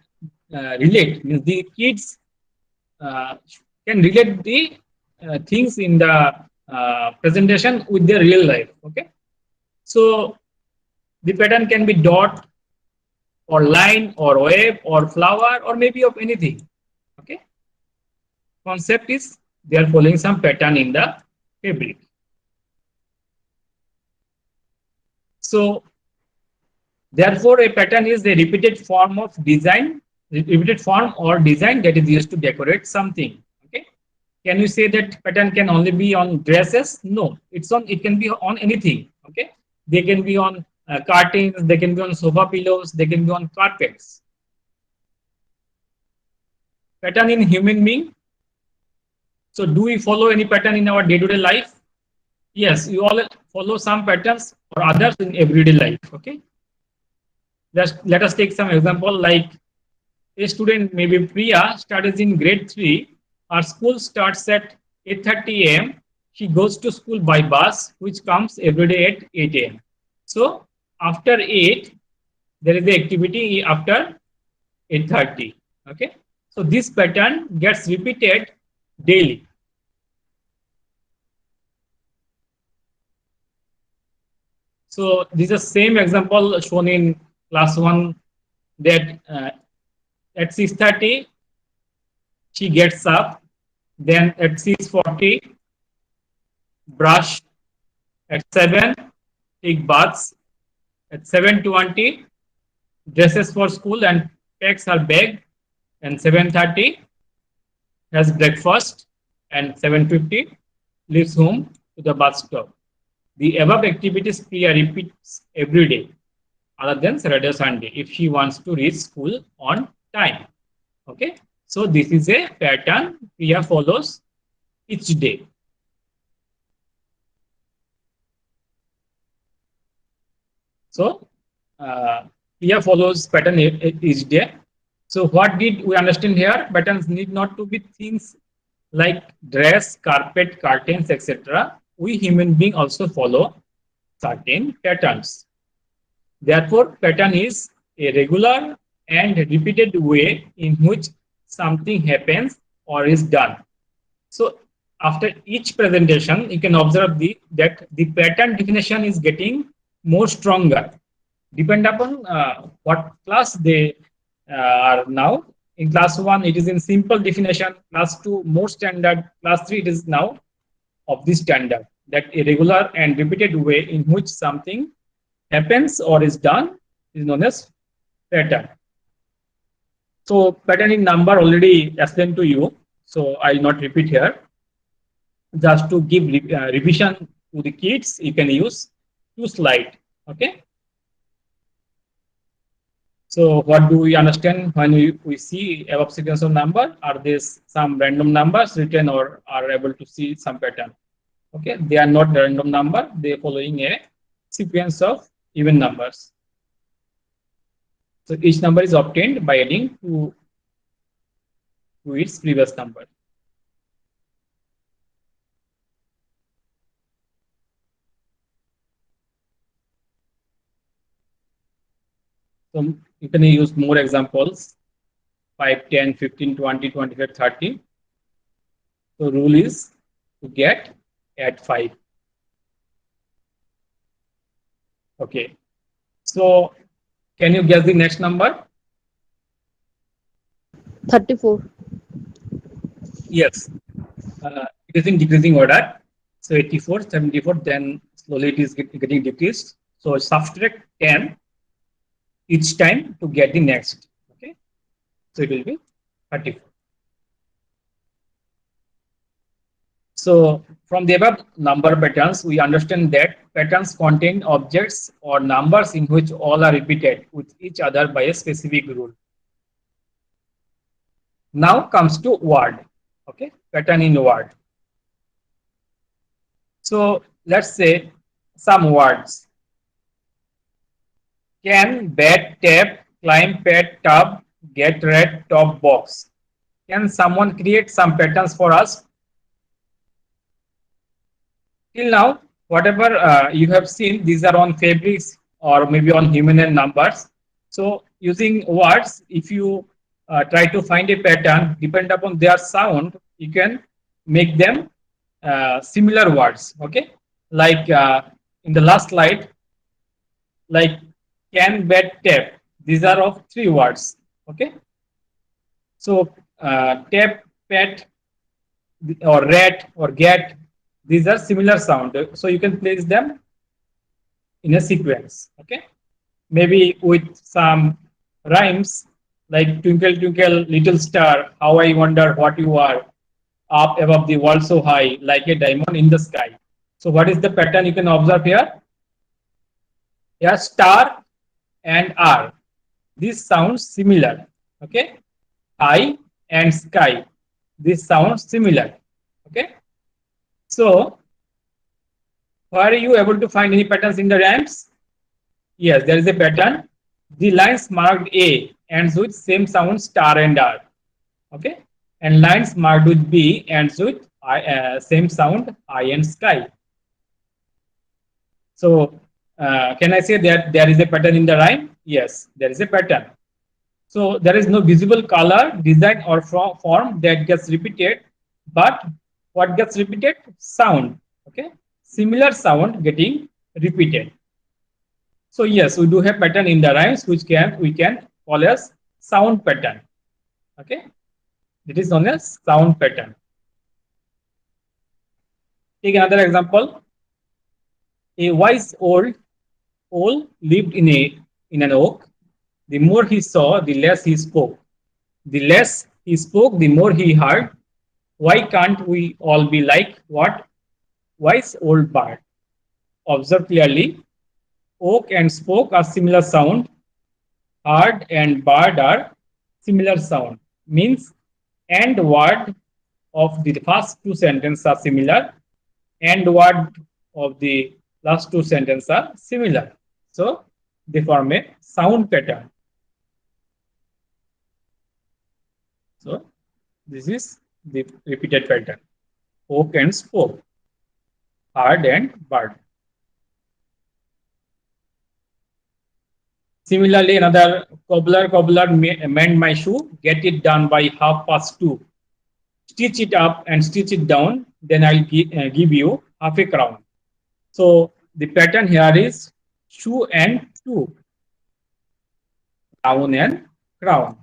relate. Means the kids uh, can relate the things in the presentation with their real life. Okay. So the pattern can be dot or line or wave or flower or maybe of anything. Okay. Concept is they are following some pattern in the fabric. So therefore, a pattern is a repeated form of design, repeated form or design that is used to decorate something. Okay. Can you say that pattern can only be on dresses? No, it's on. It can be on anything. Okay. They can be on curtains. They can be on sofa pillows. They can be on carpets. Pattern in human being. So, do we follow any pattern in our day-to-day life? Yes, you all follow some patterns or others in everyday life. Okay. Let us take some example like a student, maybe Priya, studies in grade 3. Her school starts at 8:30 a.m. She goes to school by bus, which comes every day at 8 a.m. So after 8, there is the activity after 8:30. Okay. So this pattern gets repeated daily. So this is the same example shown in class 1 that at 6:30 she gets up, then at 6:40 brush, at 7 take baths, at 7:20 dresses for school and packs her bag, and 7:30 has breakfast, and 7:50 leaves home to the bus stop. The above activities Priya repeats every day other than Saturday or Sunday if she wants to reach school on time. Okay. So this is a pattern Priya follows each day. So Priya follows pattern each day. So what did we understand here? Patterns need not to be things like dress, carpet, curtains, etc. We human being also follow certain patterns. Therefore, pattern is a regular and repeated way in which something happens or is done. So after each presentation, you can observe that the pattern definition is getting more stronger. Depend upon what class they are now. In class 1, it is in simple definition. Class 2, more standard. Class 3, it is now of the standard. That a regular and repeated way in which something happens or is done is known as pattern. So pattern in number already explained to you. So I will not repeat here. Just to give revision to the kids, you can use two slide. Okay. So what do we understand when we see above sequence of number? Are these some random numbers written or are able to see some pattern? Okay, they are not random number. They are following a sequence of even numbers. So each number is obtained by adding to its previous number. So you can use more examples, 5, 10, 15, 20, 25, 30. So rule is to get at 5. Okay. So can you guess the next number? 34. Yes. It is in decreasing order. So 84, 74, then slowly it is getting decreased. So subtract 10 each time to get the next. Okay. So it will be 34. So from the above number patterns, we understand that patterns contain objects or numbers in which all are repeated with each other by a specific rule. Now comes to word. Okay, pattern in word. So let's say some words. Can, bat, tap, climb, pet, tub, get, red, top, box. Can someone create some patterns for us? Till now, whatever you have seen, these are on fabrics or maybe on human and numbers. So using words, if you try to find a pattern, depend upon their sound, you can make them similar words. Okay, like in the last slide, like can, bet, tap. These are of three words. Okay, so tap, pet, or rat or get, these are similar sound, so you can place them in a sequence. Okay, maybe with some rhymes like twinkle twinkle little star, how I wonder what you are, up above the world so high, like a diamond in the sky. So what is the pattern you can observe here? Yeah, star and r, this sounds similar. Okay, high and sky, this sounds similar. Okay, so are you able to find any patterns in the rhymes? Yes, there is a pattern. The lines marked A ends with same sound star and R. Okay, and lines marked with B ends with same sound I and sky. So can I say that there is a pattern in the rhyme? Yes, there is a pattern. So there is no visible color, design, or form that gets repeated, but what gets repeated? Sound. Okay, similar sound getting repeated. So yes, we do have pattern in the rhymes which we can call as sound pattern. Okay, it is known as sound pattern. Take another example. A wise old owl lived in an oak. The more he saw, the less he spoke. The less he spoke, the more he heard. Why can't we all be like what wise old bird? Observe clearly. Oak and spoke are similar sound. Hard and bird are similar sound. Means and word of the first two sentences are similar and word of the last two sentences are similar. So they form a sound pattern. So this is the repeated pattern. 'Oak' and 'spoke', 'hard' and 'bird'. 'Oak' and 'spoke' are similar sound. 'And' word of the first two sentences are similar, and 'word of the last two sentences are similar. So they form a sound pattern. So this is the repeated pattern. 'Oak' and 'spoke', 'hard' and 'bird'. Similarly, another cobbler mend my shoe, get it done by 2:30. Stitch it up and stitch it down, then I'll give you half a crown. So the pattern here is shoe and two, crown and crown.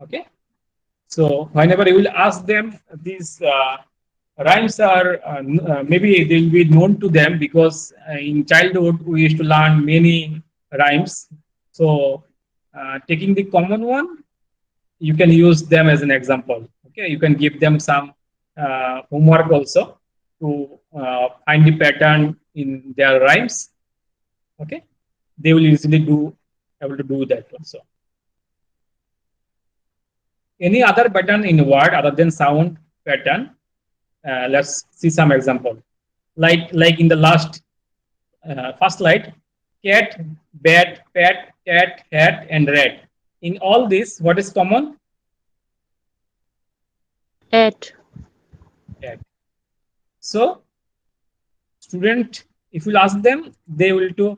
Okay. So whenever you will ask them, these rhymes are maybe they will be known to them because in childhood we used to learn many rhymes. So taking the common one, you can use them as an example. Okay, you can give them some homework also to find the pattern in their rhymes. Okay, they will easily do able to do that also. Any other pattern in word other than sound pattern? Let's see some example. Like in the last first slide, cat, bat, pat, cat, hat, and rat. In all this, what is common? At. Cat. So, student, if you ask them, they will do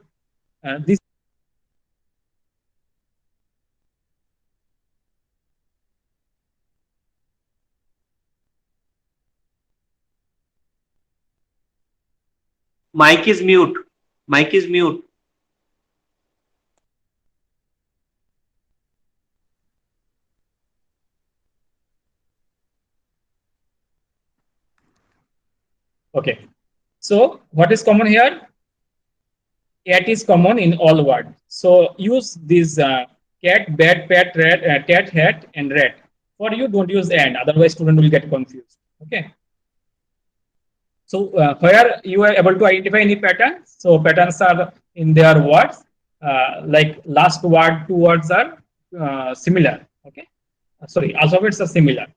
this. Mic is mute. Mic is mute. Okay. So, what is common here? Cat is common in all words. So, use this cat, bat, pat, rat, cat, hat, and rat. For you, don't use and. Otherwise, student will get confused. Okay. So where you are able to identify any pattern. So patterns are in their words. Like last word, two words are similar. Okay, sorry, alphabets are similar.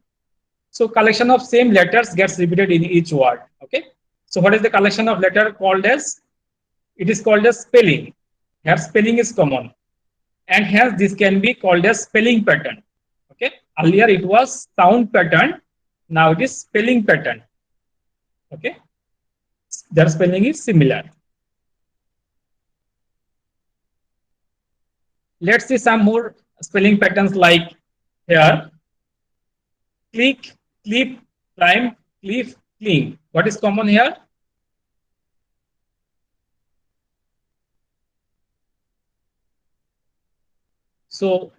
So collection of same letters gets repeated in each word. Okay. So what is the collection of letter called as? It is called as spelling. Here spelling is common, and hence this can be called as spelling pattern. Okay. Earlier it was sound pattern. Now it is spelling pattern. Okay, their spelling is similar. Let's see some more spelling patterns like here. Click, clip, climb, cliff, clean. What is common here? So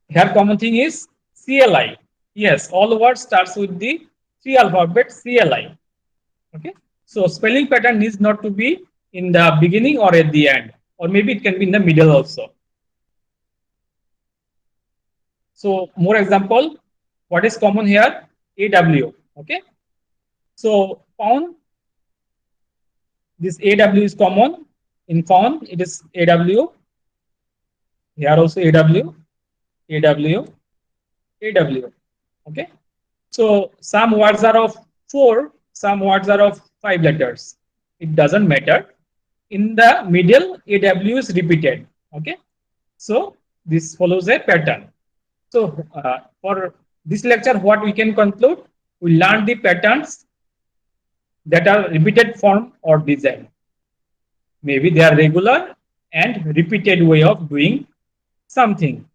here common thing is CLI. Yes, all words starts with the three alphabet CLI. Okay. So spelling pattern needs not to be in the beginning or at the end, or maybe it can be in the middle also. So more example, what is common here? AW. Okay. So found, this AW is common. In found, it is AW. Here also AW, AW, AW. Okay. So some words are of 4, some words are of 5 letters. It doesn't matter. In the middle, AW is repeated. Okay. So this follows a pattern. So for this lecture, what we can conclude? We learn the patterns that are repeated form or design. Maybe they are regular and repeated way of doing something.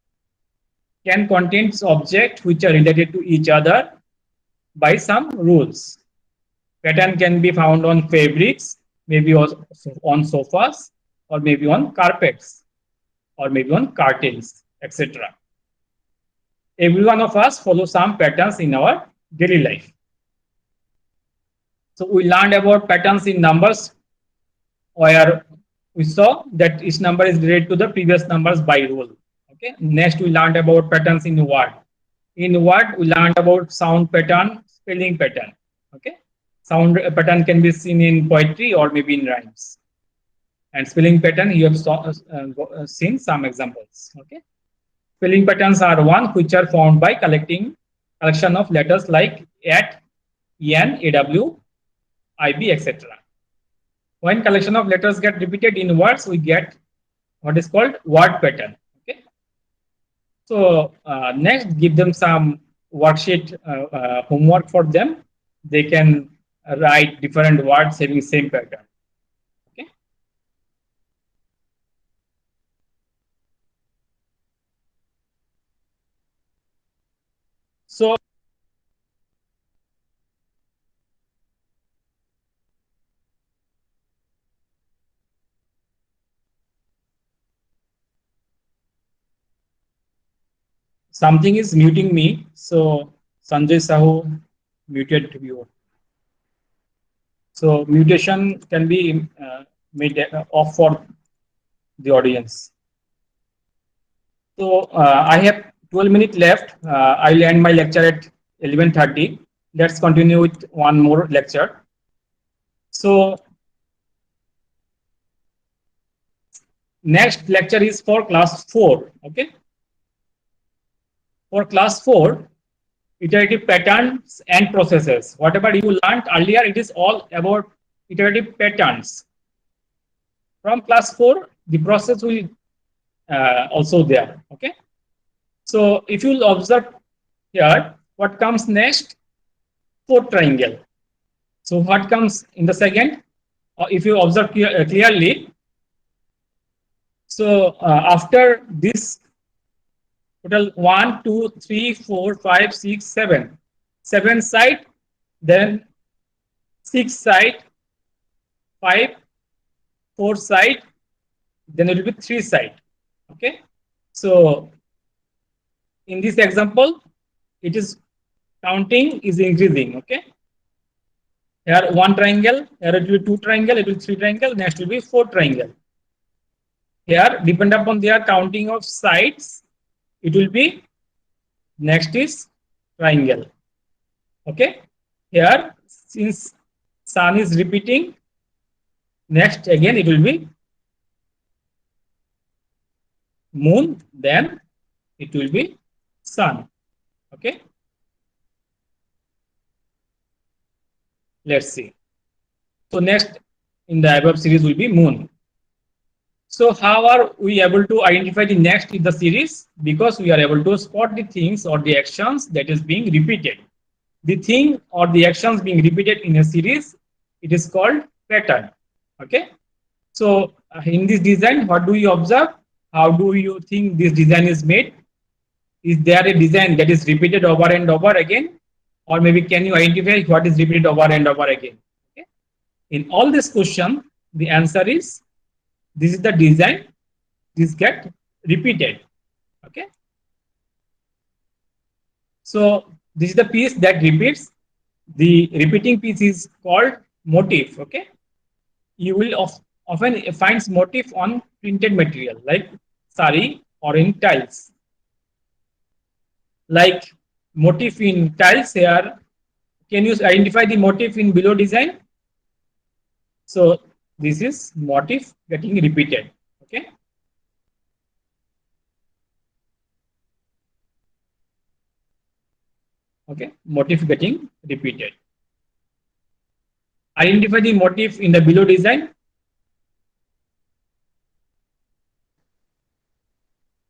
Can contain objects which are related to each other by some rules. Pattern can be found on fabrics, maybe on sofas, or maybe on carpets, or maybe on curtains, etc. Every one of us follows some patterns in our daily life. So we learned about patterns in numbers, where we saw that each number is related to the previous numbers by rule. Okay. Next, we learned about patterns in word. In word, we learned about sound pattern, spelling pattern. Okay. Sound pattern can be seen in poetry or maybe in rhymes. And spelling pattern, you have seen some examples. Okay. Spelling patterns are one which are formed by collection of letters like at, en, aw, ib, etc. When collection of letters get repeated in words, we get what is called word pattern. Okay. So next, give them some worksheet homework for them. They can write different words having same pattern. Okay. So something is muting me. So Sanjay Sahu muted you. So mutation can be made off for the audience. So I have 12 minutes left. I'll end my lecture at 11:30. Let's continue with one more lecture. So next lecture is for class 4. Okay. For class 4, iterative patterns and processes. Whatever you learned earlier, it is all about iterative patterns. From class 4, the process will also there. Okay. So if you observe here, what comes next? 4 triangle. So what comes in the second? If you observe clearly, so after this total 1, 2, 3, 4, 5, 6, 7, 7 side, then 6 side, 5, 4 side, then it will be 3 side. Okay. So in this example, it is counting is increasing. Okay. Here 1 triangle, here it will be 2 triangle, it will be 3 triangle, next will be 4 triangle. Here, depend upon their counting of sides, it will be next is triangle. Okay. Here, since sun is repeating, next again it will be moon, then it will be sun. Okay. Let's see. So next in the above series will be moon. So how are we able to identify the next in the series? Because we are able to spot the things or the actions that is being repeated. The thing or the actions being repeated in a series, it is called pattern. Okay. So in this design, what do you observe? How do you think this design is made? Is there a design that is repeated over and over again? Or maybe can you identify what is repeated over and over again? Okay. In all this question, the answer is this is the design, this get repeated. Okay. So this is the piece that repeats. The repeating piece is called motif. Okay. You will often find motif on printed material like sari or in tiles. Like motif in tiles here, can you identify the motif in below design? So this is motif getting repeated. Okay. Okay, motif getting repeated. Identify the motif in the below design.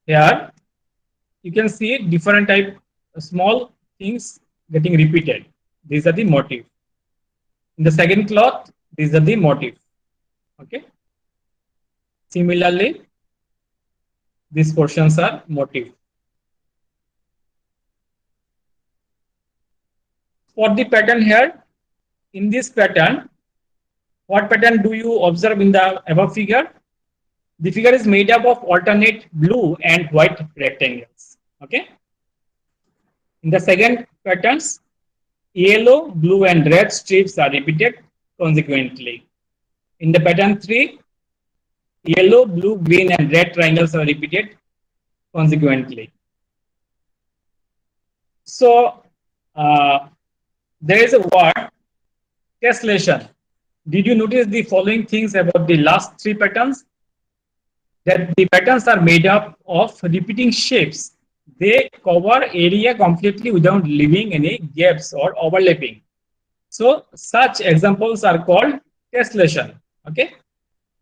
Here you can see different type small things getting repeated. These are the motif. In the second cloth, these are the motif. Okay. Similarly, these portions are motif. For the pattern here, in this pattern, what pattern do you observe in the above figure? The figure is made up of alternate blue and white rectangles. Okay. In the second patterns, yellow, blue, and red strips are repeated consequently. In the pattern 3, yellow, blue, green, and red triangles are repeated consequently. So there is a word tesselation. Did you notice the following things about the last 3 patterns? That the patterns are made up of repeating shapes. They cover area completely without leaving any gaps or overlapping. So such examples are called tessellation. Okay.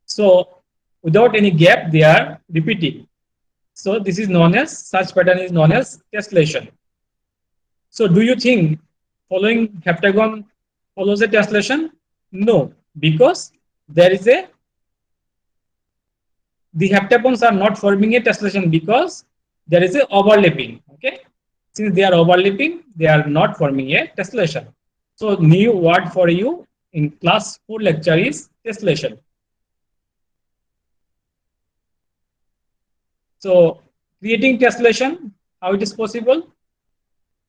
So without any gap, they are repeating. So this is known as, such pattern is known as tessellation. So do you think following heptagon follows a tessellation? No, because there is a, the heptagons are not forming a tessellation because there is a overlapping. Okay. Since they are overlapping, they are not forming a tessellation. So new word for you in class 4 lecture is tessellation. So creating tessellation, how it is possible?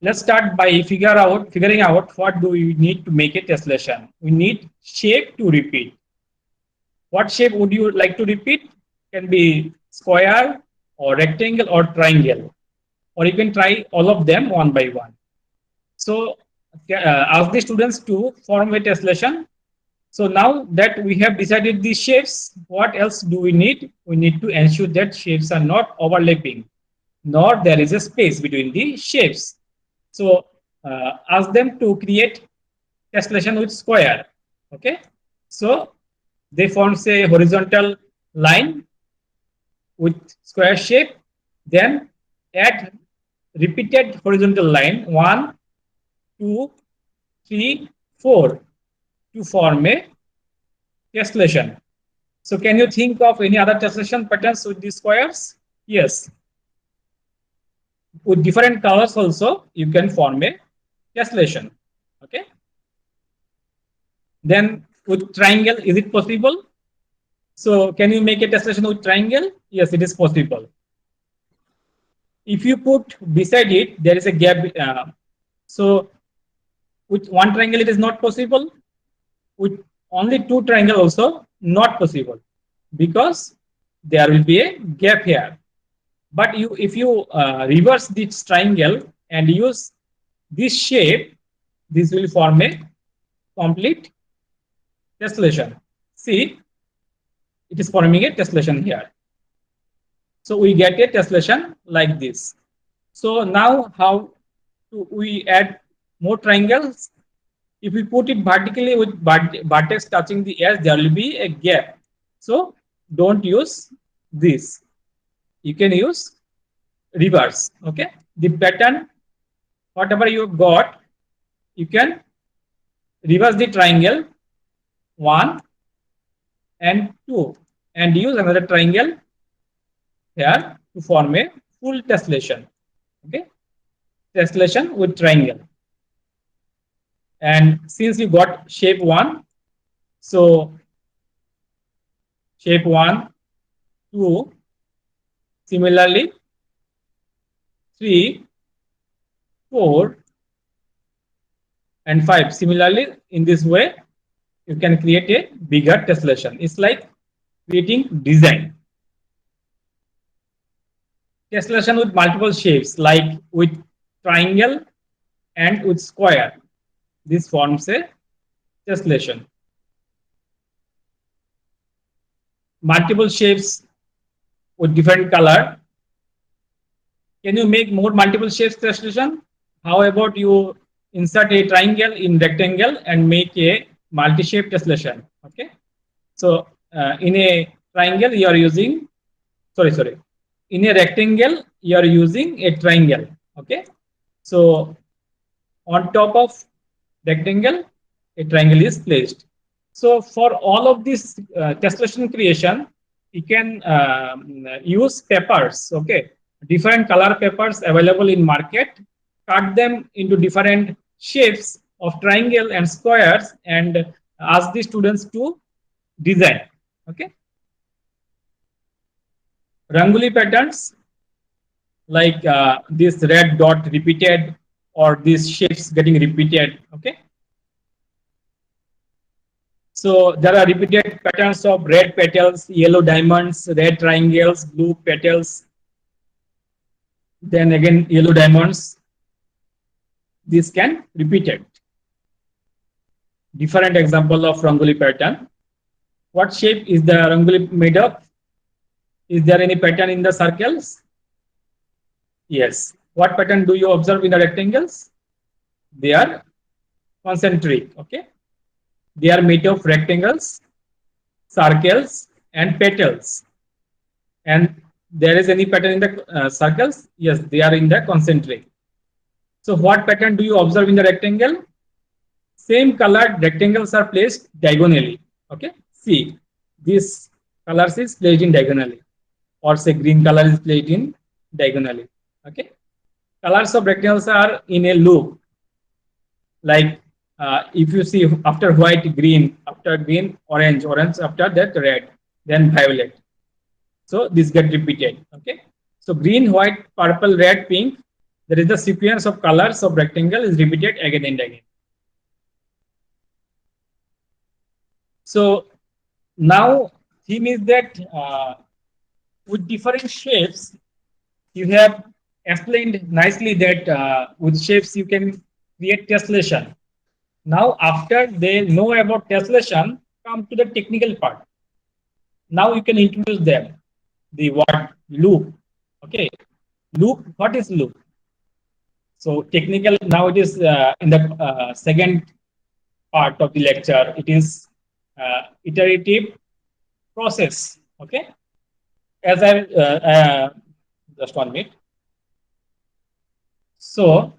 Let's start by figuring out what do we need to make a tessellation. We need shape to repeat. What shape would you like to repeat? Can be square or rectangle or triangle, or you can try all of them one by one. So ask the students to form a tessellation. So now that we have decided these shapes, what else do we need? We need to ensure that shapes are not overlapping, nor there is a space between the shapes. So ask them to create tessellation with square. Okay, so they form a horizontal line with square shape, then add repeated horizontal line 1, 2, 3, 4 to form a tessellation. So can you think of any other tessellation patterns with these squares? Yes. With different colors also you can form a tessellation. Okay. Then with triangle, is it possible? So can you make a tessellation with triangle? Yes, it is possible. If you put beside it, there is a gap. So with one triangle, it is not possible. With only two triangle also not possible, because there will be a gap here. But if you reverse this triangle and use this shape, this will form a complete tessellation. See, it is forming a tessellation here. So we get a tessellation like this. So now how do we add more triangles? If we put it vertically with vertex touching the edge, there will be a gap. So don't use this. You can use reverse. Okay, the pattern, whatever you got, you can reverse the triangle 1 and 2 and use another triangle here to form a full tessellation. Okay, tessellation with triangle. And since you got shape 1, so shape 1, 2, similarly 3, 4 and 5. Similarly, in this way you can create a bigger tessellation. It's like creating design. Tessellation with multiple shapes, like with triangle and with square. This forms a tessellation. Multiple shapes with different color. Can you make more multiple shapes tessellation? How about you insert a triangle in rectangle and make a multi-shape tessellation? Okay. So in a triangle you are using, in a rectangle you are using a triangle. Okay. So on top of rectangle, a triangle is placed. So for all of this tessellation creation, you can use papers. Okay, different color papers available in market. Cut them into different shapes of triangle and squares, and ask the students to design. Okay, Rangoli patterns like this red dot repeated, or these shapes getting repeated. Okay. So there are repeated patterns of red petals, yellow diamonds, red triangles, blue petals, then again yellow diamonds. This can repeat it. Different example of Rangoli pattern. What shape is the Rangoli made of? Is there any pattern in the circles? Yes. What pattern do you observe in the rectangles? They are concentric. Okay. They are made of rectangles, circles, and petals. And there is any pattern in the circles? Yes, they are in the concentric. So what pattern do you observe in the rectangle? Same colored rectangles are placed diagonally. Okay. See, this colors is placed in diagonally, or say green color is placed in diagonally. Okay. colors of rectangles are in a loop. Like if you see after white, green, after green, orange, orange after that red, then violet. So this get repeated. Okay. So green, white, purple, red, pink. There is the sequence of colors of rectangle is repeated again and again. So now theme is that with different shapes, you have explained nicely that with shapes you can create tessellation. Now, after they know about tessellation, come to the technical part. Now you can introduce them. The word loop. Okay, loop. What is loop? So technical. Now it is in the second part of the lecture. It is iterative process. Okay, as I just 1 minute. So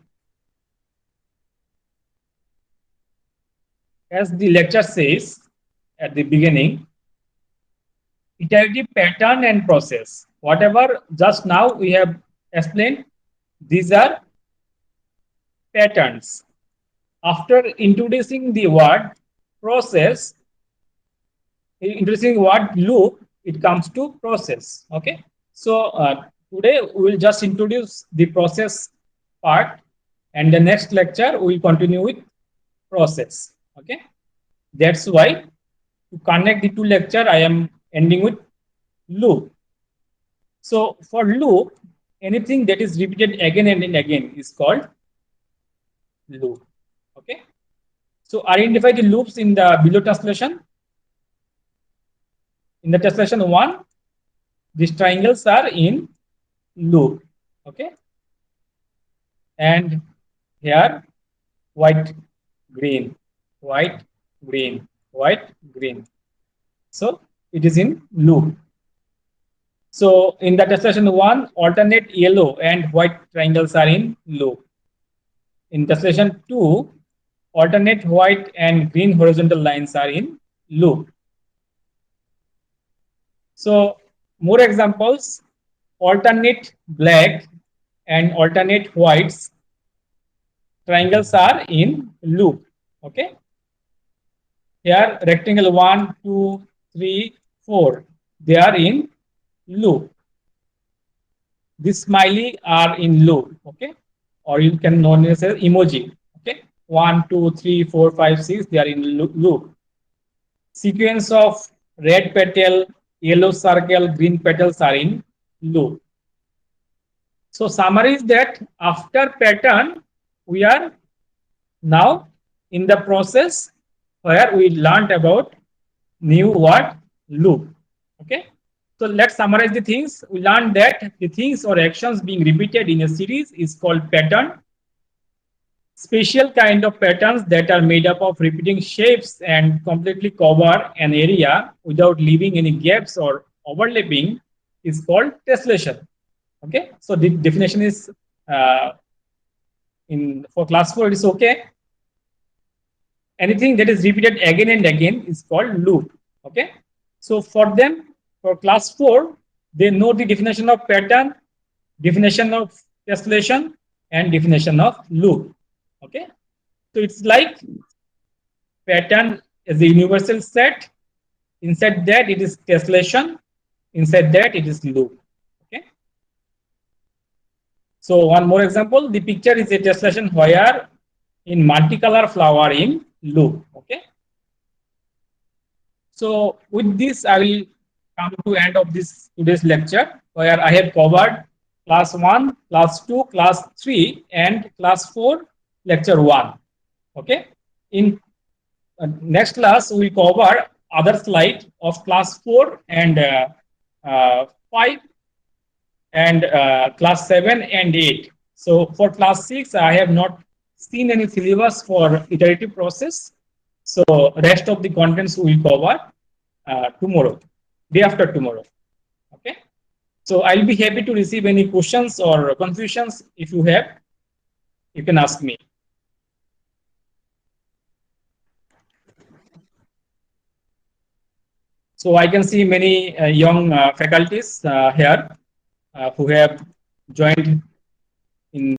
as the lecture says at the beginning, iterative pattern and process. Whatever just now we have explained, these are patterns. After introducing the word process, introducing word loop, it comes to process. Okay. So today we will just introduce the process part, and the next lecture we will continue with process. Okay. That's why to connect the two lecture, I am ending with loop. So for loop, anything that is repeated again and again is called loop. Okay. So identify the loops in the below translation. In the translation 1, these triangles are in loop. Okay. And here white, green, white, green, white, green. So it is in loop. So in the translation 1, alternate yellow and white triangles are in loop. In translation 2, alternate white and green horizontal lines are in loop. So more examples, alternate black and alternate whites triangles are in loop. Okay. Here rectangle 1, 2, 3, 4, they are in loop. This smiley are in loop. Okay. Or you can known as emoji. Okay. 1, 2, 3, 4, 5, 6, they are in loop. Sequence of red petal, yellow circle, green petals are in loop. So summary is that after pattern, we are now in the process where we learned about new word loop. Okay. So let's summarize the things. We learned that the things or actions being repeated in a series is called pattern. Special kind of patterns that are made up of repeating shapes and completely cover an area without leaving any gaps or overlapping is called tessellation. Okay, so the definition is in for class 4 it is okay. Anything that is repeated again and again is called loop. Okay, so for them, for class 4, they know the definition of pattern, definition of tessellation, and definition of loop. Okay, so it's like pattern is a universal set. Inside that it is tessellation. Inside that it is loop. Okay. So one more example. The picture is a tessellation where in multicolor flower in loop. Okay. So with this, I will come to end of this today's lecture where I have covered class 1, class 2, class 3, and class 4, lecture 1. Okay. In next class, we will cover other slide of class 4 and 5 and class 7 and 8. So for class 6, I have not seen any syllabus for iterative process. So rest of the contents we will cover tomorrow, day after tomorrow. Okay. So I'll be happy to receive any questions or confusions. If you have, you can ask me. So I can see many young faculties here who have joined in